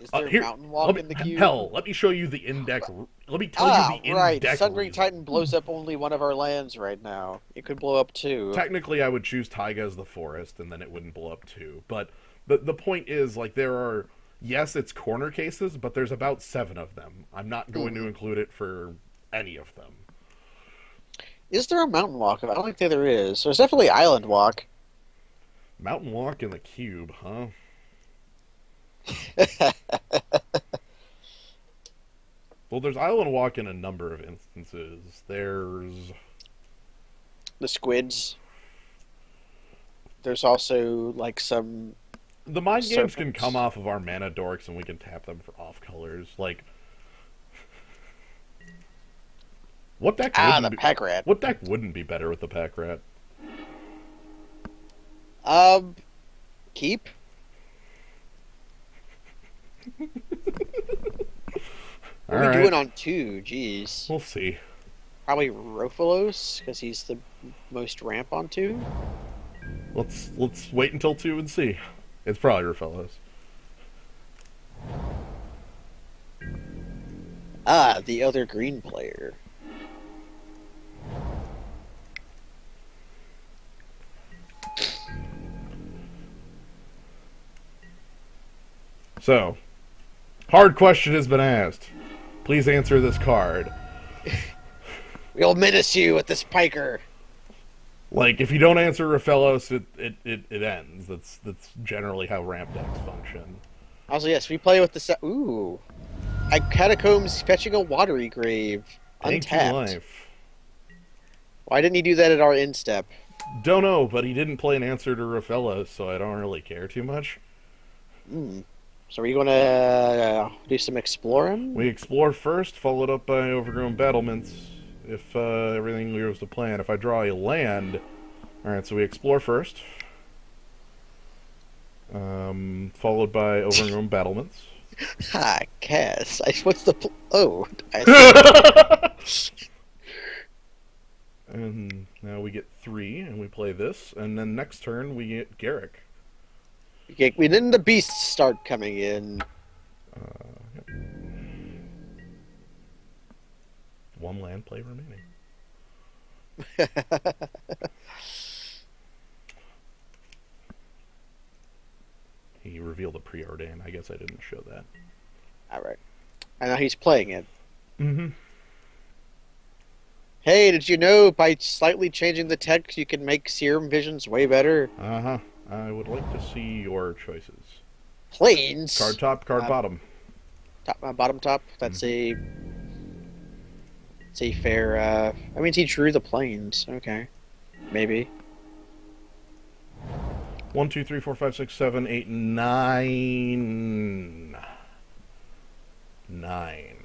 S2: Is there Mountain Walk in the queue?
S1: Hell, let me show you the index. Let me tell you the index.
S2: Sunring Titan blows up only one of our lands right now. It could blow up 2.
S1: Technically, I would choose Taiga as the forest, and then it wouldn't blow up 2. But the point is, like, there are... Yes, it's corner cases, but there's about 7 of them. I'm not going to include it for any of them.
S2: Is there a Mountain Walk? I don't think there is. There's definitely Island Walk.
S1: Mountain Walk in the cube, huh? Well, there's Island Walk in a number of instances. There's
S2: The squids. There's also like some
S1: the mind games can
S2: serpents.
S1: come off of our mana dorks, and we can tap them for off colors. Like, what deck
S2: Ah,
S1: wouldn't
S2: the
S1: be,
S2: pack rat.
S1: what deck wouldn't be better with the pack rat?
S2: Um, keep.
S1: All
S2: What are we
S1: right,
S2: doing on 2? Jeez.
S1: we'll see.
S2: Probably Rofalos, because he's the most ramp on 2.
S1: Let's wait until 2 and see. It's probably your fellows.
S2: Ah, the other green player.
S1: So, hard question has been asked. Please answer this card.
S2: We'll menace you with this piker.
S1: Like, if you don't answer Raphaelos, it ends. That's generally how ramp decks function.
S2: Also, yes, we play with the ooh, Catacombs fetching a watery grave,
S1: Thank you,
S2: untapped.
S1: life.
S2: Why didn't he do that at our instep?
S1: Don't know, but he didn't play an answer to Raphaelos, so I don't really care too much.
S2: So are you gonna do some exploring?
S1: We explore first, followed up by overgrown battlements. If everything goes to plan. If I draw a land, all right. So we explore first, followed by overgrown battlements.
S2: Ha, Cass. What's the I see.
S1: And now we get 3, and we play this, and then next turn we get Garrick.
S2: Okay, then the beasts start coming in.
S1: Yep. 1 land play remaining. He revealed a preordain. I guess I didn't show that.
S2: All right. And now he's playing it.
S1: Mm-hmm.
S2: Hey, did you know by slightly changing the text you can make serum visions way better?
S1: Uh-huh. I would like to see your choices.
S2: Planes.
S1: Card top, card bottom.
S2: Top, bottom top. That's a. It's a fair. I mean, he drew the planes. Okay, maybe.
S1: 1, 2, 3, 4, 5, 6, 7, 8, 9. 9.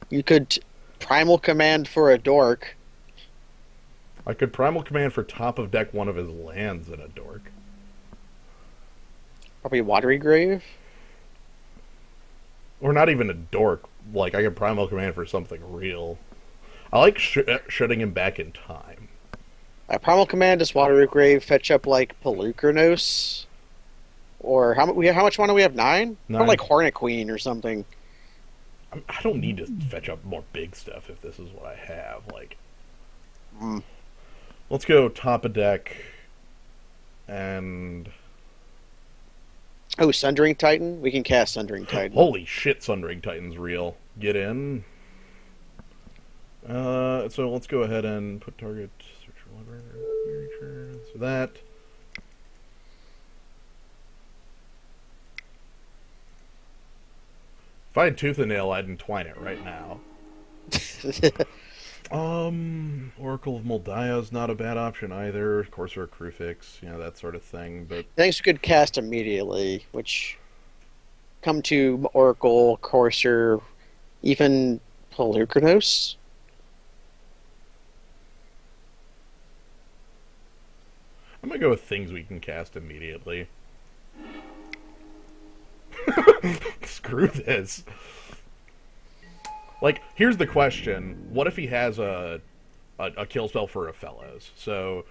S2: You could primal command for a dork.
S1: I could primal command for top of deck one of his lands in a dork.
S2: Probably watery grave.
S1: Or not even a dork. Like, I could primal command for something real. I like shutting him back in time.
S2: Primal command is watery grave. Fetch up like Pelucranos. Or how much mana do we have? 9?
S1: 9.
S2: Or like Hornet Queen or something.
S1: I don't need to fetch up more big stuff if this is what I have. Like, let's go top of deck. And
S2: oh, Sundering Titan? We can cast Sundering Titan.
S1: holy shit, Sundering Titan's real. Get in. So let's go ahead and put target search for library. So that. If I had Tooth and Nail, I'd entwine it right now. Oracle of Moldiah is not a bad option either. Corsair Crucifix, that sort of thing. But
S2: Things we could cast immediately, which come to Oracle, Courser, even Pelucranos.
S1: I'm gonna go with things we can cast immediately. Screw this. Like, here's the question: what if he has a kill spell for a fellows? So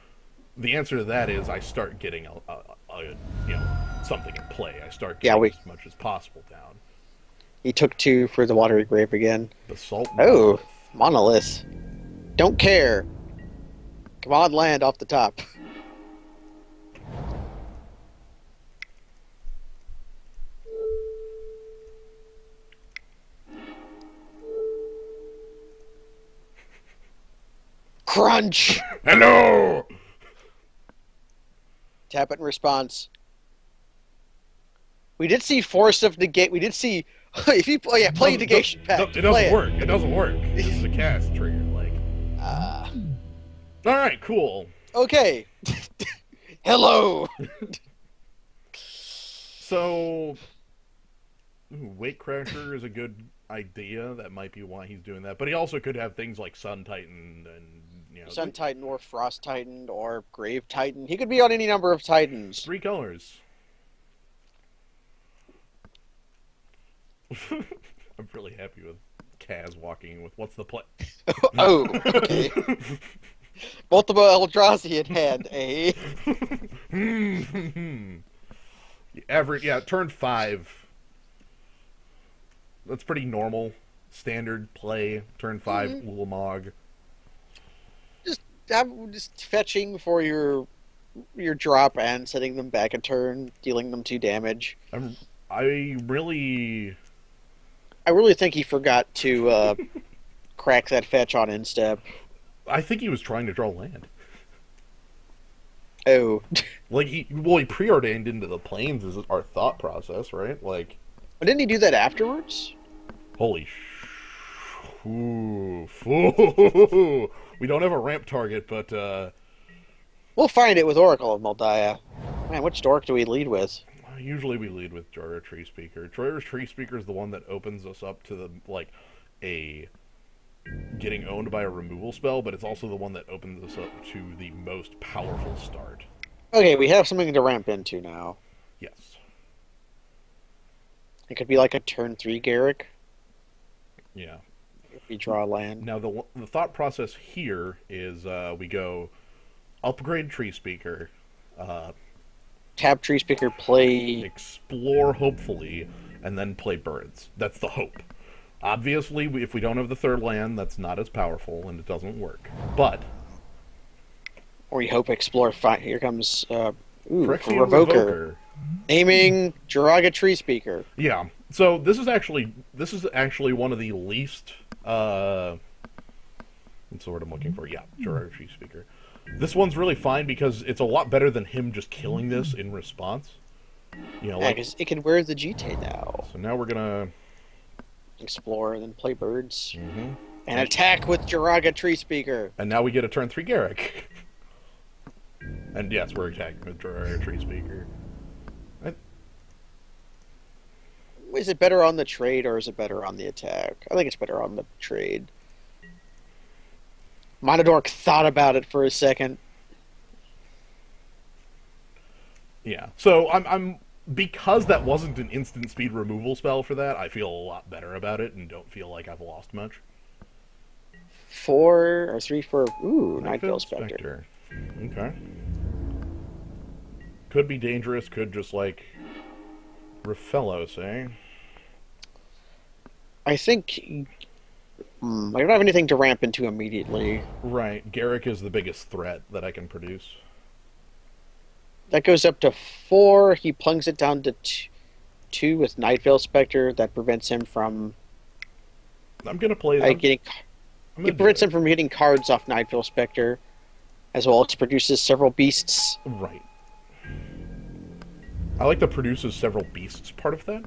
S1: the answer to that is I start getting something in play. I start getting as much as possible down.
S2: He took 2 for the watery grave again.
S1: Basalt.
S2: Oh, monolith. Don't care. Come on, land off the top. Crunch!
S1: Hello!
S2: Tap it in response. We did see Force of Negate. We did see if you play Negation Pact.
S1: It
S2: Play
S1: doesn't work. It doesn't work. This is a cast trigger. Like,
S2: Uh,
S1: all right, cool.
S2: okay. Hello.
S1: So, Weight Crasher is a good idea. That might be why he's doing that. But he also could have things like Sun Titan and
S2: Sun Titan or Frost Titan or Grave Titan. He could be on any number of Titans.
S1: 3 colors. I'm really happy with Kaz walking with what's the play.
S2: Oh, okay. Multiple Eldrazi in hand, eh?
S1: Average, yeah, turn 5. That's pretty normal. Standard play. Turn 5, Ulamog.
S2: Just fetching for your drop and setting them back a turn, dealing them 2 damage.
S1: I really
S2: think he forgot to crack that fetch on instep.
S1: I think he was trying to draw land.
S2: Oh.
S1: Like, he preordained into the planes is our thought process, right? Like...
S2: But didn't he do that afterwards?
S1: Holy Ooh. We don't have a ramp target, but,
S2: We'll find it with Oracle of Moldiah. Man, which dork do we lead with?
S1: Usually we lead with Jorah Treespeaker. Jorah Treespeaker is the one that opens us up to a getting owned by a removal spell, but it's also the one that opens us up to the most powerful start.
S2: Okay, we have something to ramp into now.
S1: Yes.
S2: It could be like a turn 3 Garrick.
S1: Yeah.
S2: If we draw land.
S1: Now the thought process here is we go upgrade Treespeaker,
S2: Tap Treespeaker, play...
S1: explore, hopefully, and then play birds. That's the hope. Obviously, if we don't have the 3rd land, that's not as powerful, and it doesn't work. But...
S2: Or we hope explore... Here comes...
S1: Phyrexian
S2: Revoker. Aiming Jiraga Treespeaker.
S1: Yeah. So this is actually one of the least... What's the word I'm looking for? Yeah, Jiraga Treespeaker. This one's really fine because it's a lot better than him just killing this in response.
S2: Yeah, because it can wear the GT now.
S1: So now we're gonna...
S2: Explore, then play birds.
S1: Mm-hmm.
S2: And attack with Jiraga Treespeaker.
S1: And now we get a turn 3 Garrick. And yes, we're attacking with Jiraga Treespeaker.
S2: Is it better on the trade or is it better on the attack? I think it's better on the trade. Monodork thought about it for a second.
S1: Yeah. So I'm because that wasn't an instant speed removal spell for that, I feel a lot better about it and don't feel like I've lost much.
S2: 4 or 3 for Nightveil Spectre.
S1: Okay. Could be dangerous, could just like Refellos, eh?
S2: I think I don't have anything to ramp into immediately.
S1: Right. Garrick is the biggest threat that I can produce.
S2: That goes up to 4. He plunks it down to 2 with Nightveil Spectre. That prevents him from...
S1: I'm going to play that.
S2: It prevents him from getting cards off Nightveil Spectre. As well, it produces several beasts.
S1: Right. I like the produces several beasts part of that.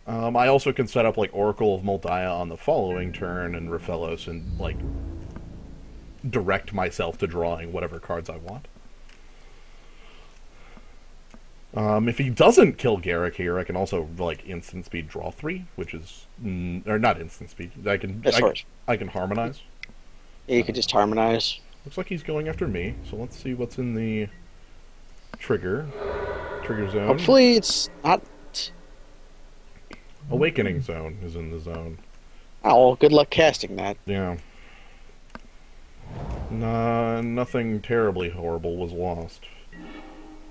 S1: I also can set up like Oracle of Moldiah on the following turn and Refellos and like direct myself to drawing whatever cards I want. If he doesn't kill Garrick here, I can also like instant speed draw 3, which is or not instant speed. I can harmonize.
S2: Yeah, you could just harmonize.
S1: Looks like he's going after me, so let's see what's in the trigger zone.
S2: Hopefully it's not...
S1: Awakening Zone is in the zone.
S2: Oh, well, good luck casting that.
S1: Yeah. Nothing terribly horrible was lost.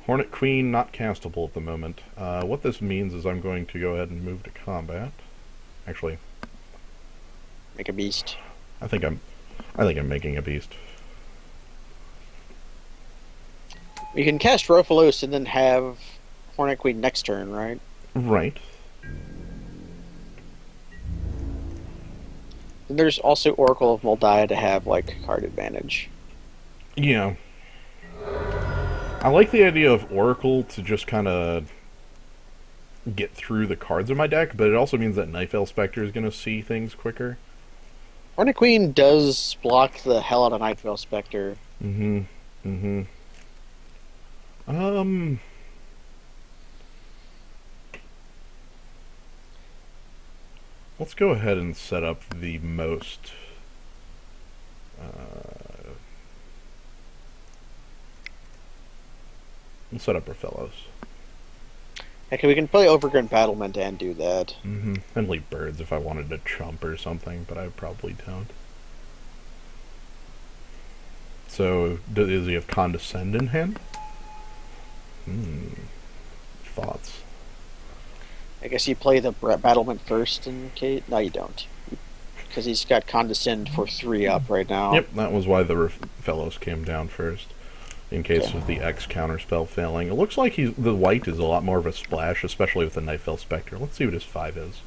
S1: Hornet Queen not castable at the moment. What this means is I'm going to go ahead and move to combat. Actually,
S2: make a beast.
S1: I think I'm making a beast.
S2: You can cast Rofalos and then have Hornet Queen next turn, right?
S1: Right.
S2: And there's also Oracle of Moldiah to have, like, card advantage.
S1: Yeah. I like the idea of Oracle to just kind of get through the cards in my deck, but it also means that Knife Elf Spectre is going to see things quicker.
S2: Hornet Queen does block the hell out of Nightveil Spectre.
S1: Mm-hmm. Mm-hmm. Um... Let's go ahead and set up the most... let's set up our fellows.
S2: Okay, we can play Overgrown Battlement and do that.
S1: Mm-hmm. And leave birds if I wanted to chump or something, but I probably don't. So, does he have Condescend in hand? Thoughts?
S2: I guess you play the Battlement first in case... No, you don't. Because he's got Condescend for 3 up right now.
S1: Yep, that was why the fellows came down first. In case of the X counterspell failing. It looks like the white is a lot more of a splash, especially with the Nightveil Spectre. Let's see what his 5 is.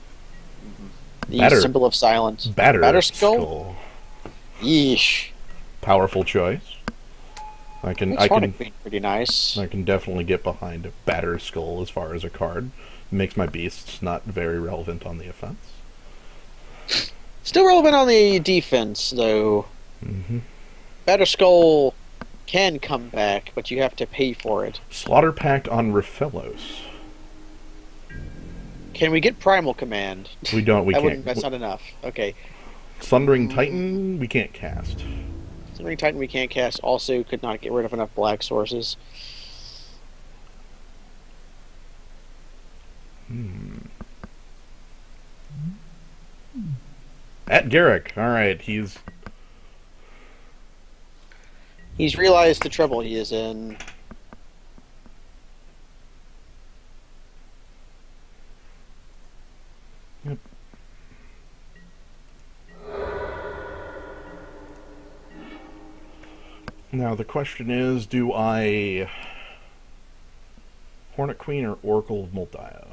S2: The Symbol of Silence.
S1: Batter
S2: Skull? Yeesh.
S1: Powerful choice. I can
S2: pretty nice.
S1: I can definitely get behind Batter Skull as far as a card. It makes my beasts not very relevant on the offense.
S2: Still relevant on the defense, though.
S1: Mm-hmm.
S2: Batter Skull can come back, but you have to pay for it.
S1: Slaughter Pact on Raphellos.
S2: Can we get Primal Command?
S1: We don't. We can't.
S2: That's not enough. Okay.
S1: Sundering Titan, we can't cast.
S2: Sundering Titan, we can't cast. Also, could not get rid of enough black sources.
S1: At Garrick. All right, he's
S2: realized the trouble he is in.
S1: Yep. Now the question is, do I Hornet Queen or Oracle of Moldiah?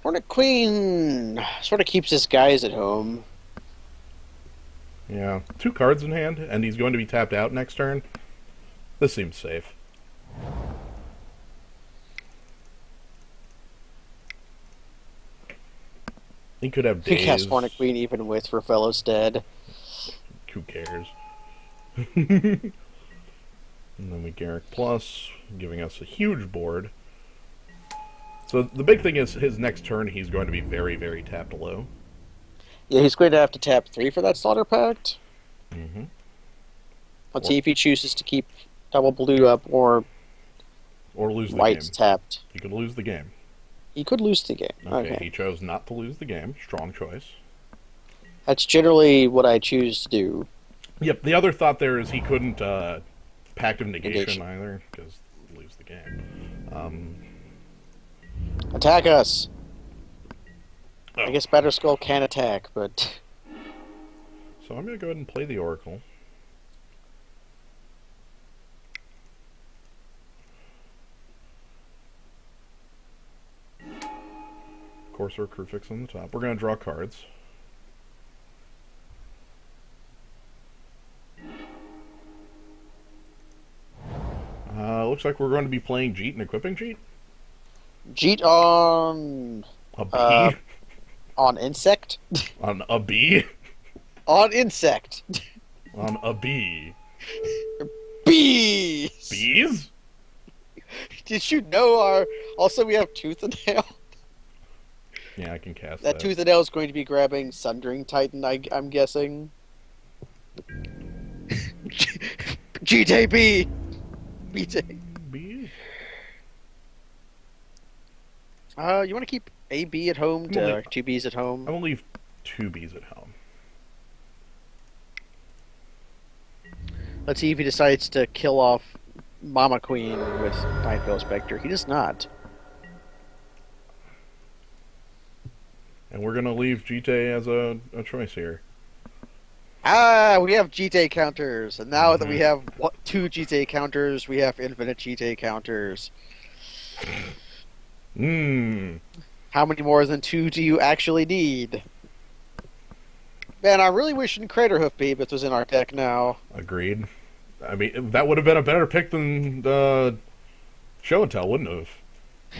S2: Hornet Queen sort of keeps his guys at home.
S1: Yeah, 2 cards in hand, and he's going to be tapped out next turn. This seems safe. He could have days.
S2: He cast Hornet Queen even with Raphellos dead.
S1: Who cares? And then we Garrick Plus, giving us a huge board. So the big thing is his next turn he's going to be very, very tapped low.
S2: Yeah, he's going to have to tap 3 for that Slaughter Pact.
S1: Mm-hmm.
S2: Let's see if he chooses to keep double blue up or
S1: lose the
S2: white's
S1: game.
S2: Tapped.
S1: He could lose the game.
S2: He could lose the game.
S1: Okay, he chose not to lose the game. Strong choice.
S2: That's generally what I choose to do.
S1: Yep, the other thought there is he couldn't Pact of Negation either, because lose the game.
S2: Attack us!
S1: Oh.
S2: I guess Batter Skull can attack, but...
S1: So I'm going to go ahead and play the Oracle. Courser, Crucifix on the top. We're going to draw cards. Looks like we're going to be playing Jeet and equipping Jeet.
S2: Jeet on...
S1: A bee?
S2: On Insect?
S1: On a bee?
S2: On Insect.
S1: On a bee.
S2: Bees!
S1: Bees?
S2: Did you know our... Also, we have Tooth and Nail.
S1: Yeah, I can cast
S2: that. That Tooth and Nail is going to be grabbing Sundering Titan, I'm guessing. GTB! BT.
S1: Bees?
S2: You want to keep a B at home to 2 Bs at home?
S1: I'm going to leave 2 bees at home.
S2: Let's see if he decides to kill off Mama Queen with Nightveil Spectre. He does not.
S1: And we're going to leave GT as a choice here.
S2: We have GT counters. And now that we have 2 GT counters, we have infinite GT counters. How many more than 2 do you actually need? Man, I'm really wishing Craterhoof Behemoth was in our deck now.
S1: Agreed. I mean, that would have been a better pick than the Show and tell wouldn't have.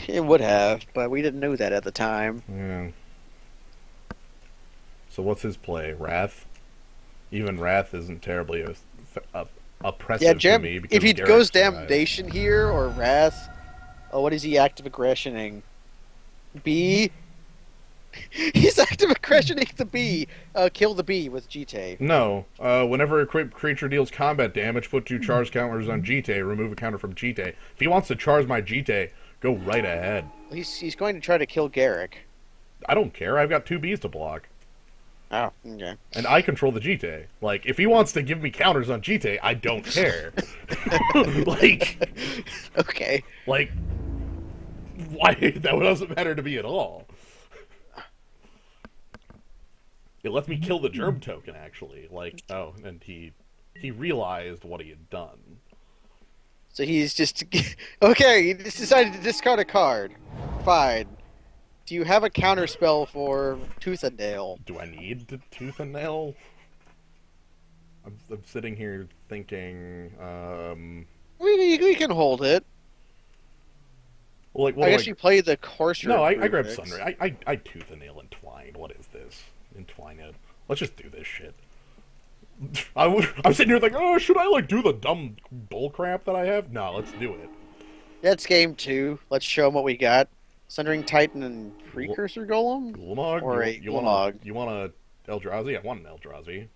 S2: It would have, but we didn't know that at the time.
S1: Yeah. So what's his play? Wrath? Even Wrath isn't terribly oppressive
S2: Yeah,
S1: to me.
S2: if he
S1: Garrett
S2: goes
S1: survives.
S2: Damnation here or Wrath, oh, what is he active aggressioning? B? He's active aggressioning the B. Kill the B with GT.
S1: No. Whenever a creature deals combat damage, put 2 charge counters on GT, remove a counter from GT. If he wants to charge my GT, go right ahead.
S2: He's going to try to kill Garrick.
S1: I don't care. I've got 2 Bs to block.
S2: Oh, okay.
S1: And I control the GT. Like, if he wants to give me counters on GT, I don't care. Like...
S2: Okay.
S1: Like... Why? That doesn't matter to me at all. It lets me kill the germ token, actually. Like, oh, and he realized what he had done.
S2: So he's just... Okay, he just decided to discard a card. Fine. Do you have a counter spell for Tooth and Nail?
S1: Do I need to Tooth and Nail? I'm sitting here thinking,
S2: We can hold it.
S1: Like,
S2: I guess you play the Courser.
S1: No, I grab Sunray. I Tooth and Nail Entwine. What is this? Entwine it. Let's just do this shit. I'm sitting here thinking, oh, should I, like, do the dumb bullcrap that I have? No, let's do it.
S2: That's game 2. Let's show them what we got. Sundering Titan and Precursor Golem?
S1: Gulmog?
S2: Or a Gulmog.
S1: You want a Eldrazi? I want an Eldrazi.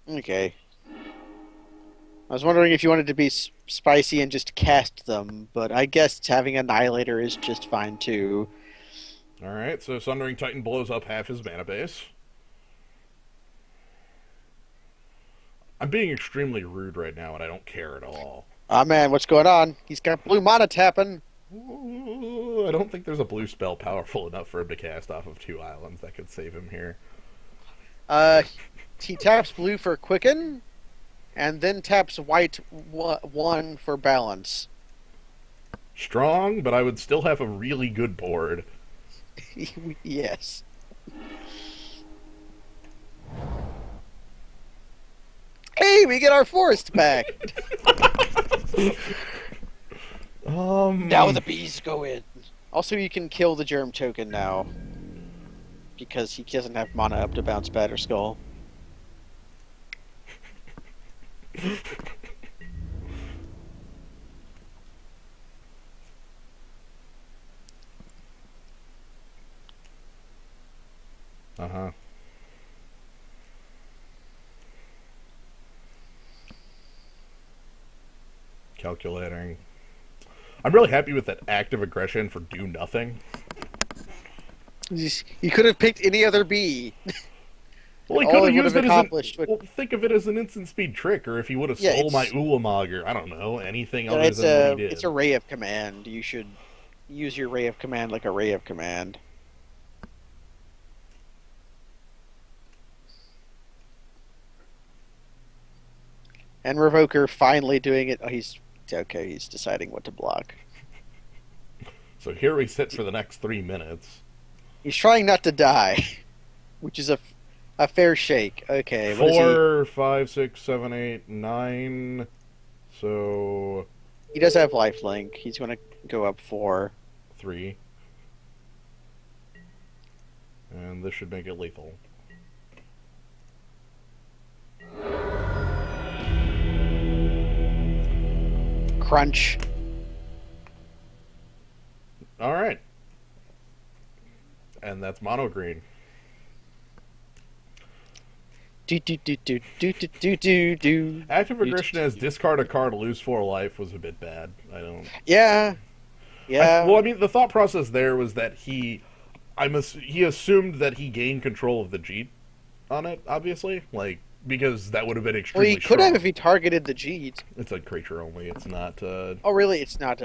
S2: Okay. I was wondering if you wanted to be spicy and just cast them, but I guess having Annihilator is just fine too.
S1: Alright, so Sundering Titan blows up half his mana base. I'm being extremely rude right now, and I don't care at all.
S2: Ah man, what's going on? He's got blue mana tapping.
S1: Ooh, I don't think there's a blue spell powerful enough for him to cast off of 2 islands that could save him here.
S2: He taps blue for Quicken, and then taps white 1 for balance.
S1: Strong, but I would still have a really good board.
S2: Yes. Hey, we get our forest back! Now the bees go in. Also, you can kill the germ token now. Because he doesn't have mana up to bounce Batter Skull.
S1: Uh-huh. Calculating. I'm really happy with that active aggression for do nothing.
S2: You could have picked any other bee.
S1: Well, he could have used it as well, think of it as an instant speed trick, or if he would have stole my Ulamog, or I don't know, anything other than what he did.
S2: It's a ray of command. You should use your ray of command like a ray of command. And Revoker finally doing it. Oh, he's okay. He's deciding what to block.
S1: So here we sit for the next 3 minutes.
S2: He's trying not to die, which is a fair shake. Okay.
S1: 4, 5, 6, 7, 8, 9. So
S2: he does have lifelink. He's going to go up 4.
S1: 3. And this should make it lethal.
S2: Crunch.
S1: All right. And that's mono green. Active aggression as discard a card, lose 4 life was a bit bad. I don't.
S2: Yeah. Yeah.
S1: Well, I mean, the thought process there was that he assumed that he gained control of the Jeet on it. Obviously, like because that would have been extremely.
S2: Well, he could have if he targeted the Jeet.
S1: It's a creature only. It's not.
S2: Oh, really? It's not.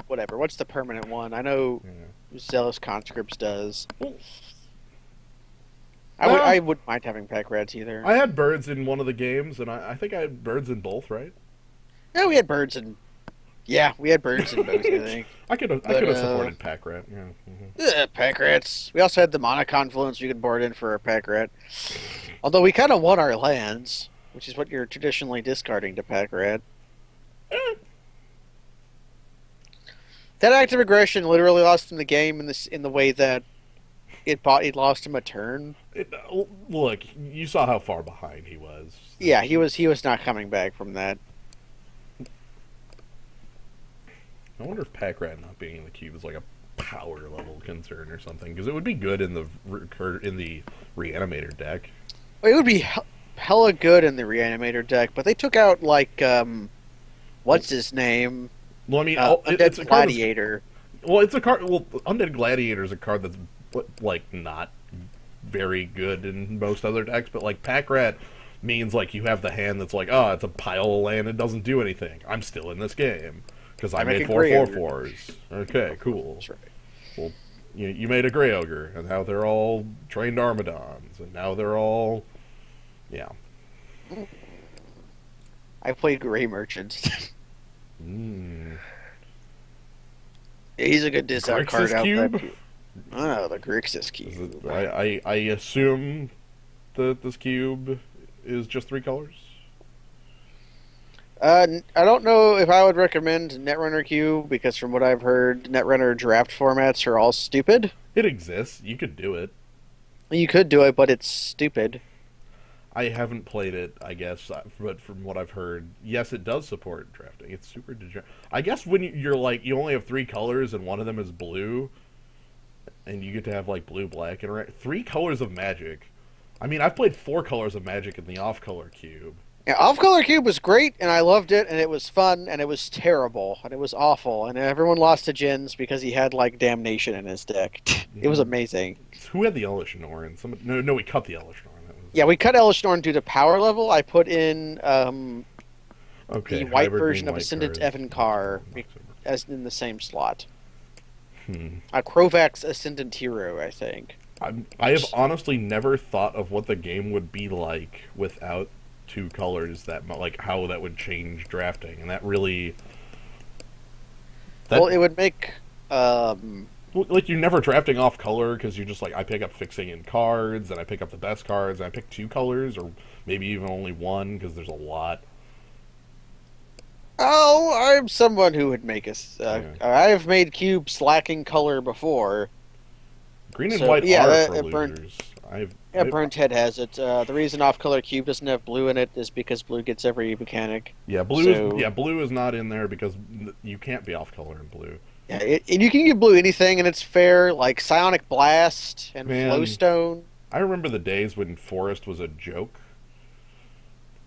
S2: Whatever. What's the permanent one? I know. Yeah. Zealous Conscripts does. I wouldn't mind having pack rats either.
S1: I had birds in one of the games, and I think I had birds in both, right?
S2: Yeah, we had birds in. Yeah, we had birds in both. I think
S1: I could have supported pack rat. Yeah.
S2: Yeah, pack rats. We also had the mana confluence you could board in for a pack rat. Although we kind of won our lands, which is what you're traditionally discarding to pack rat. That active aggression literally lost him the game in the way that it lost him a turn.
S1: Look, you saw how far behind he was.
S2: Yeah, he was not coming back from that.
S1: I wonder if pack rat not being in the cube is like a power level concern or something, because it would be good in the reanimator deck.
S2: It would be hella good in the reanimator deck, but they took out like
S1: Well,
S2: what's his name?
S1: well I mean, it's
S2: Undead
S1: a card.
S2: Gladiator.
S1: Well, it's a card. Well, Undead Gladiator is a card that's like not very good in most other decks, but like pack rat means like you have the hand that's like, oh, it's a pile of land, it doesn't do anything. I'm still in this game because I made four
S2: agree.
S1: 4/4s. Okay, cool.
S2: That's right.
S1: Well, you made a Grey Ogre, and now they're all trained Armadons, and now they're all, yeah.
S2: I played Gray Merchant.
S1: Mm.
S2: He's a good discard card
S1: Grixis
S2: out
S1: Cube?
S2: there. Oh, the Grixis Cube.
S1: I assume that this cube is just 3 colors.
S2: I don't know if I would recommend Netrunner Cube because from what I've heard, Netrunner draft formats are all stupid.
S1: It exists. You could do it.
S2: You could do it, but it's stupid.
S1: I haven't played it, I guess, but from what I've heard, yes, it does support drafting. It's super degenerate. I guess when you're like, you only have 3 colors and one of them is blue, and you get to have like blue, black, and 3 colors of Magic. I mean, I've played 4 colors of Magic in the off-color cube.
S2: Yeah, Off Color Cube was great, and I loved it, and it was fun, and it was terrible, and it was awful, and everyone lost to Jins because he had like Damnation in his deck. It was amazing.
S1: Who had the Elish Norn? No, we cut the Elish Norn.
S2: Yeah, we cut Elish Norn due to power level. I put in
S1: Okay,
S2: the white
S1: hybrid
S2: version
S1: green,
S2: of
S1: white
S2: Ascendant
S1: cards.
S2: Evan Carr as in the same slot.
S1: Hmm.
S2: Krovax Ascendant Hero, I think.
S1: I have honestly never thought of what the game would be like without 2 colors, like how that would change drafting, and that really.
S2: Well, it would make.
S1: Like, you're never drafting off color because you're just like, I pick up fixing in cards, and I pick up the best cards, and I pick 2 colors, or maybe even only 1 because there's a lot.
S2: Oh, I'm someone who would make us.
S1: Yeah.
S2: I've made cubes lacking color before.
S1: Green and
S2: So,
S1: white
S2: yeah,
S1: are for
S2: burnt-
S1: losers.
S2: Yeah, Burnt Head has it. The reason off-color cube doesn't have blue in it is because blue gets every mechanic.
S1: Yeah, blue is not in there because you can't be off color in blue.
S2: Yeah, and you can give blue anything, and it's fair, like Psionic Blast and
S1: Man.
S2: Flowstone.
S1: I remember the days when Forest was a joke,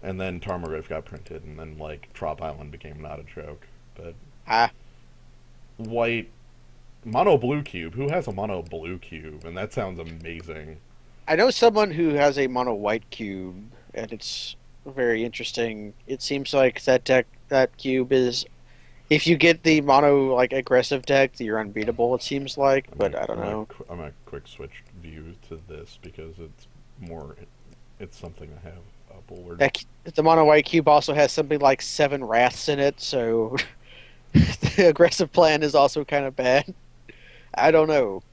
S1: and then Tarmogoyf got printed, and then like Trop Island became not a joke. But
S2: Ah,
S1: white mono blue cube. Who has a mono blue cube? And that sounds amazing.
S2: I know someone who has a mono white cube, and it's very interesting. It seems like that cube is, if you get the mono like aggressive deck, you're unbeatable. It seems like, but I don't know.
S1: I'm gonna quick switch view to this because it's something to have a board.
S2: The mono white cube also has something like 7 wraths in it, so the aggressive plan is also kind of bad. I don't know.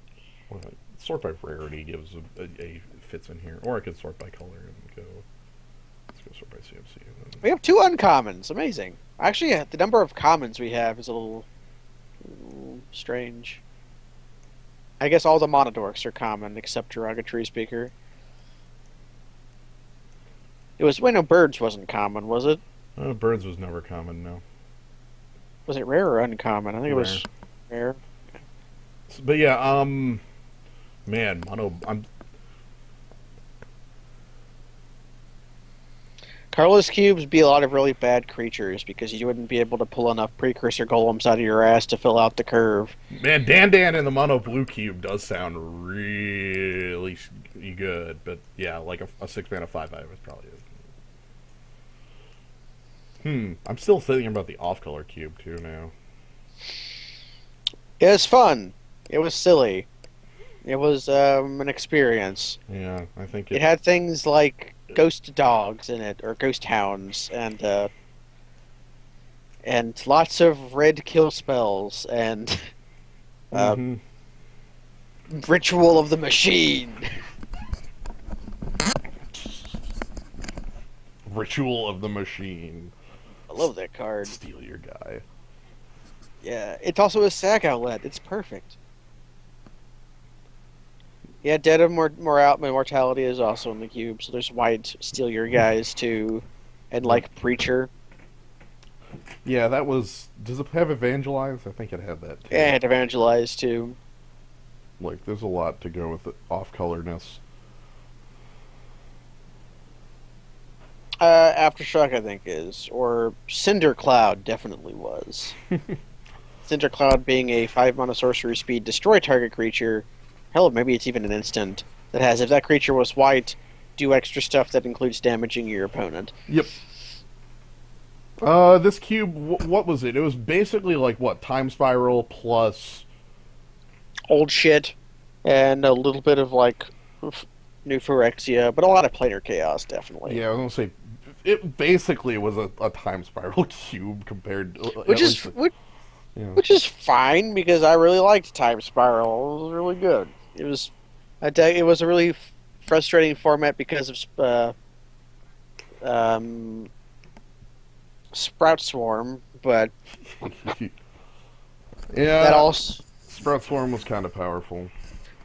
S1: Well, sort by rarity gives a fits in here, or I could sort by color and go. Let's go sort by CMC.
S2: We have 2 uncommons. Amazing. Actually, the number of commons we have is a little strange. I guess all the Monodorks are common except Derogatory Speaker. Birds wasn't common, was it?
S1: Birds was never common, no.
S2: Was it rare or uncommon? I think it was rare.
S1: But yeah, man,
S2: Carlos cubes be a lot of really bad creatures because you wouldn't be able to pull enough precursor golems out of your ass to fill out the curve.
S1: Man, Dan in the mono blue cube does sound really good, but yeah, like a 6-mana 5/5 is probably it. I'm still thinking about the off-color cube too now.
S2: It was fun. It was silly. It was an experience.
S1: Yeah, I think
S2: It had things like ghost dogs in it, or ghost hounds, and lots of red kill spells, and Ritual of the Machine.
S1: Ritual of the Machine.
S2: I love that card.
S1: Steal your guy.
S2: Yeah, it's also a sag outlet. It's perfect. Yeah, Dead of Mortality is also in the cube, so there's white Steal Your Guys too, and
S1: Yep.
S2: like Preacher.
S1: Yeah, that was. Does it have Evangelize? I think it had that too.
S2: And Evangelize too.
S1: Like, there's a lot to go with the off-colorness.
S2: Aftershock, I think, is. Or Cinder Cloud definitely was. Cinder Cloud being a 5 mana sorcery speed destroy target creature. Hell, maybe it's even an instant that has, if that creature was white, do extra stuff that includes damaging your opponent.
S1: Yep. This cube, what was it? It was basically like what, Time Spiral plus.
S2: Old shit, and a little bit of like new Phyrexia, but a lot of planar chaos, definitely.
S1: Yeah, I was gonna say it basically was a Time Spiral cube compared,
S2: Which
S1: at
S2: is
S1: least. Yeah.
S2: which is fine because I really liked Time Spiral. It was really good. It was it was a really frustrating format because of um, Sprout Swarm, but that
S1: Yeah,
S2: also
S1: Sprout Swarm was kind of powerful.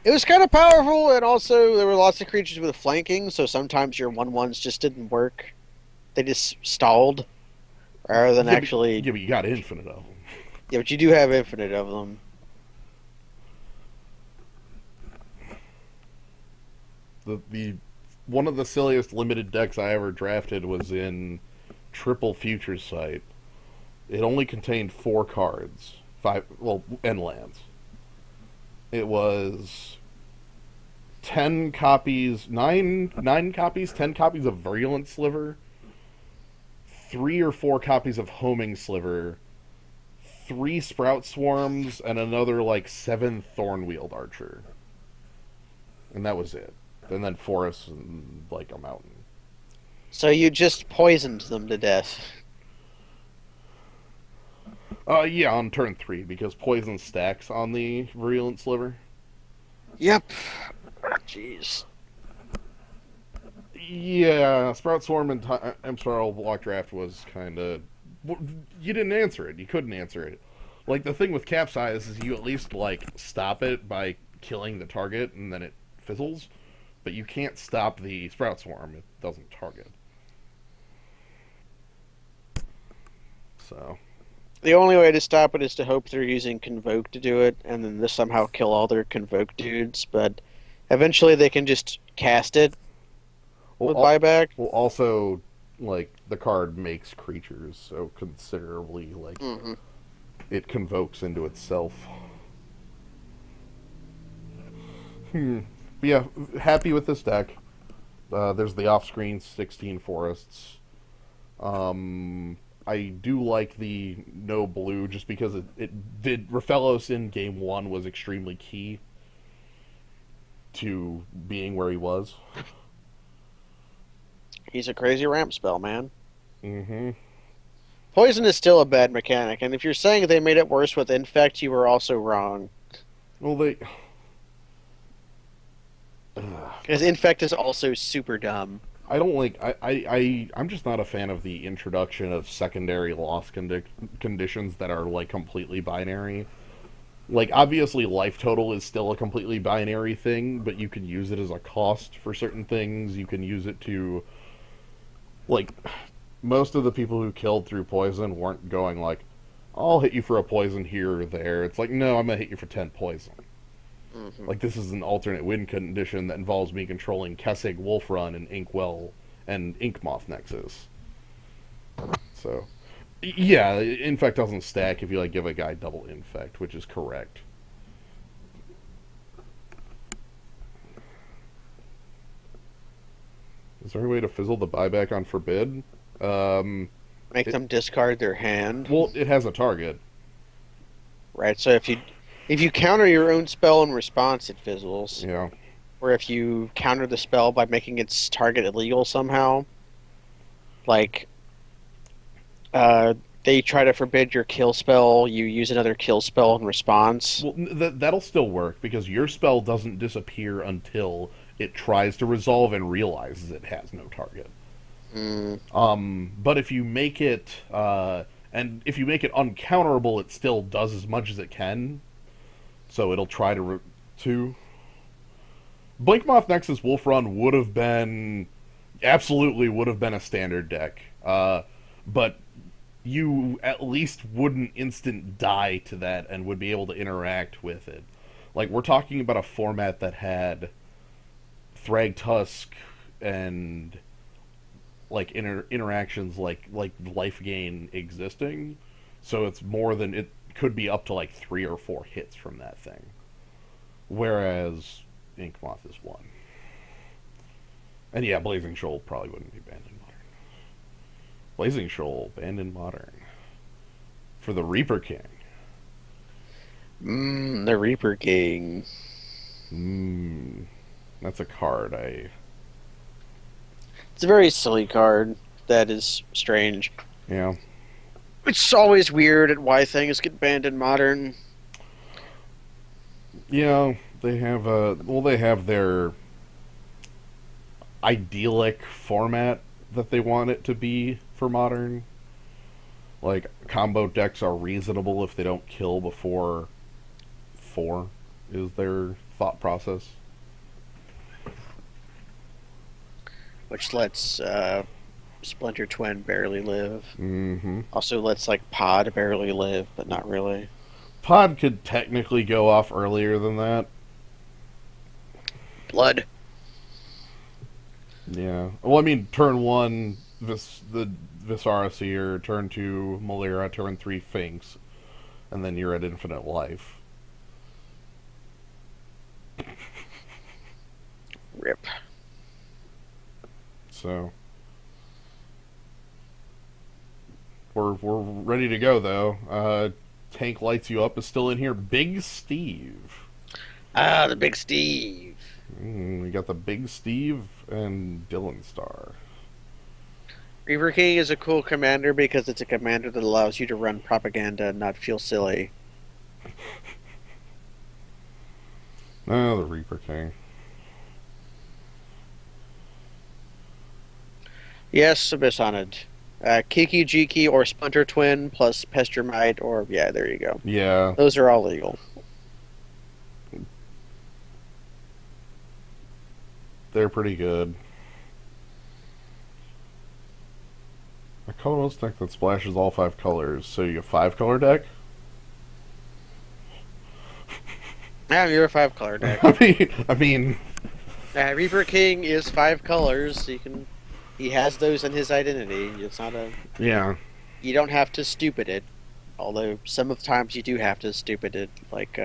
S2: it was kind of powerful, and also there were lots of creatures with flanking, so sometimes your 1/1s just didn't work. They just stalled rather than actually.
S1: Yeah, but you got infinite of them.
S2: Yeah, but you do have infinite of them.
S1: The one of the silliest limited decks I ever drafted was in Triple Future Sight. It only contained 4 cards, and lands. It was 10 copies, nine copies, 10 copies of Virulent Sliver, 3 or 4 copies of Homing Sliver, 3 Sprout Swarms, and another like 7 Thornwield Archer, and that was it. And then forests and like a mountain.
S2: So you just poisoned them to death.
S1: Yeah, on turn 3 because poison stacks on the Virulent Sliver.
S2: Yep. Jeez.
S1: Yeah, Sprout Swarm and Spiral Block Draft was kind of. You didn't answer it. You couldn't answer it. Like, the thing with Capsize is you at least, like, stop it by killing the target and then it fizzles. But you can't stop the Sprout Swarm. It doesn't target. So.
S2: The only way to stop it is to hope they're using Convoke to do it, and then this somehow kill all their Convoke dudes, but eventually they can just cast it with buyback.
S1: Well, also, like, the card makes creatures, so considerably, like, it convokes into itself. But yeah, happy with this deck. There's the off-screen 16 forests. I do like the no blue just because it did. Rafellos in game 1 was extremely key to being where he was.
S2: He's a crazy ramp spell, man.
S1: Mm-hmm.
S2: Poison is still a bad mechanic, and if you're saying they made it worse with Infect, you were also wrong.
S1: Well, they.
S2: Because Infect is also super dumb.
S1: I don't like. I'm just not a fan of the introduction of secondary loss conditions that are like completely binary. Like, obviously, life total is still a completely binary thing, but you can use it as a cost for certain things. You can use it to. Like, most of the people who killed through poison weren't going like, I'll hit you for a poison here or there. It's like, no, I'm going to hit you for 10 poison.
S2: Mm-hmm.
S1: Like, this is an alternate win condition that involves me controlling Kessig Wolfrun and Inkwell and Inkmoth Nexus. So, yeah, Infect doesn't stack if you, like, give a guy double Infect, which is correct. Is there any way to fizzle the buyback on Forbid?
S2: Make them discard their hand.
S1: Well, it has a target.
S2: Right, so if you counter your own spell in response, it fizzles.
S1: Yeah.
S2: Or if you counter the spell by making its target illegal somehow, like they try to forbid your kill spell, you use another kill spell in response.
S1: Well, that'll still work because your spell doesn't disappear until it tries to resolve and realizes it has no target.
S2: Mm.
S1: But if you make it And if you make it uncounterable, it still does as much as it can. So it'll try to. Blinkmoth Nexus Wolf Run would have been absolutely would have been a standard deck, but you at least wouldn't instant die to that and would be able to interact with it. Like, we're talking about a format that had Thrag Tusk and like interactions like life gain existing, so it's more than it could be up to like 3 or 4 hits from that thing, whereas Inkmoth is 1. And yeah, Blazing Shoal probably wouldn't be banned in Modern. Blazing Shoal banned in Modern for the Reaper King.
S2: The Reaper King.
S1: That's a card
S2: It's a very silly card that is strange.
S1: Yeah.
S2: It's always weird at why things get banned in Modern.
S1: Yeah, they have they have their idyllic format that they want it to be for Modern. Like, combo decks are reasonable if they don't kill before 4 is their thought process.
S2: Which lets Splinter Twin barely live.
S1: Mm-hmm.
S2: Also lets, like, Pod barely live, but not really.
S1: Pod could technically go off earlier than that.
S2: Blood.
S1: Yeah. Well, I mean, turn 1, the Visara Seer, turn 2, Malira, turn 3, Finks, and then you're at infinite life.
S2: Rip.
S1: So we're ready to go though. Tank Lights You Up is still in here. Big Steve.
S2: Ah, the Big Steve.
S1: We got the Big Steve and Dylan Star.
S2: Reaper King is a cool commander because it's a commander that allows you to run propaganda and not feel silly.
S1: Oh, the Reaper King.
S2: Yes, Abyss Haunted. Kiki Jiki or Splinter Twin plus Pestermite or, yeah, there you go.
S1: Yeah.
S2: Those are all legal.
S1: They're pretty good. A colorless deck that splashes all 5 colors. So you have 5-color deck?
S2: Yeah, you're a 5-color deck.
S1: I mean...
S2: Reaper King is 5 colors. So he has those in his identity. It's not a...
S1: Yeah.
S2: You don't have to stupid it. Although some of the times you do have to stupid it. Like,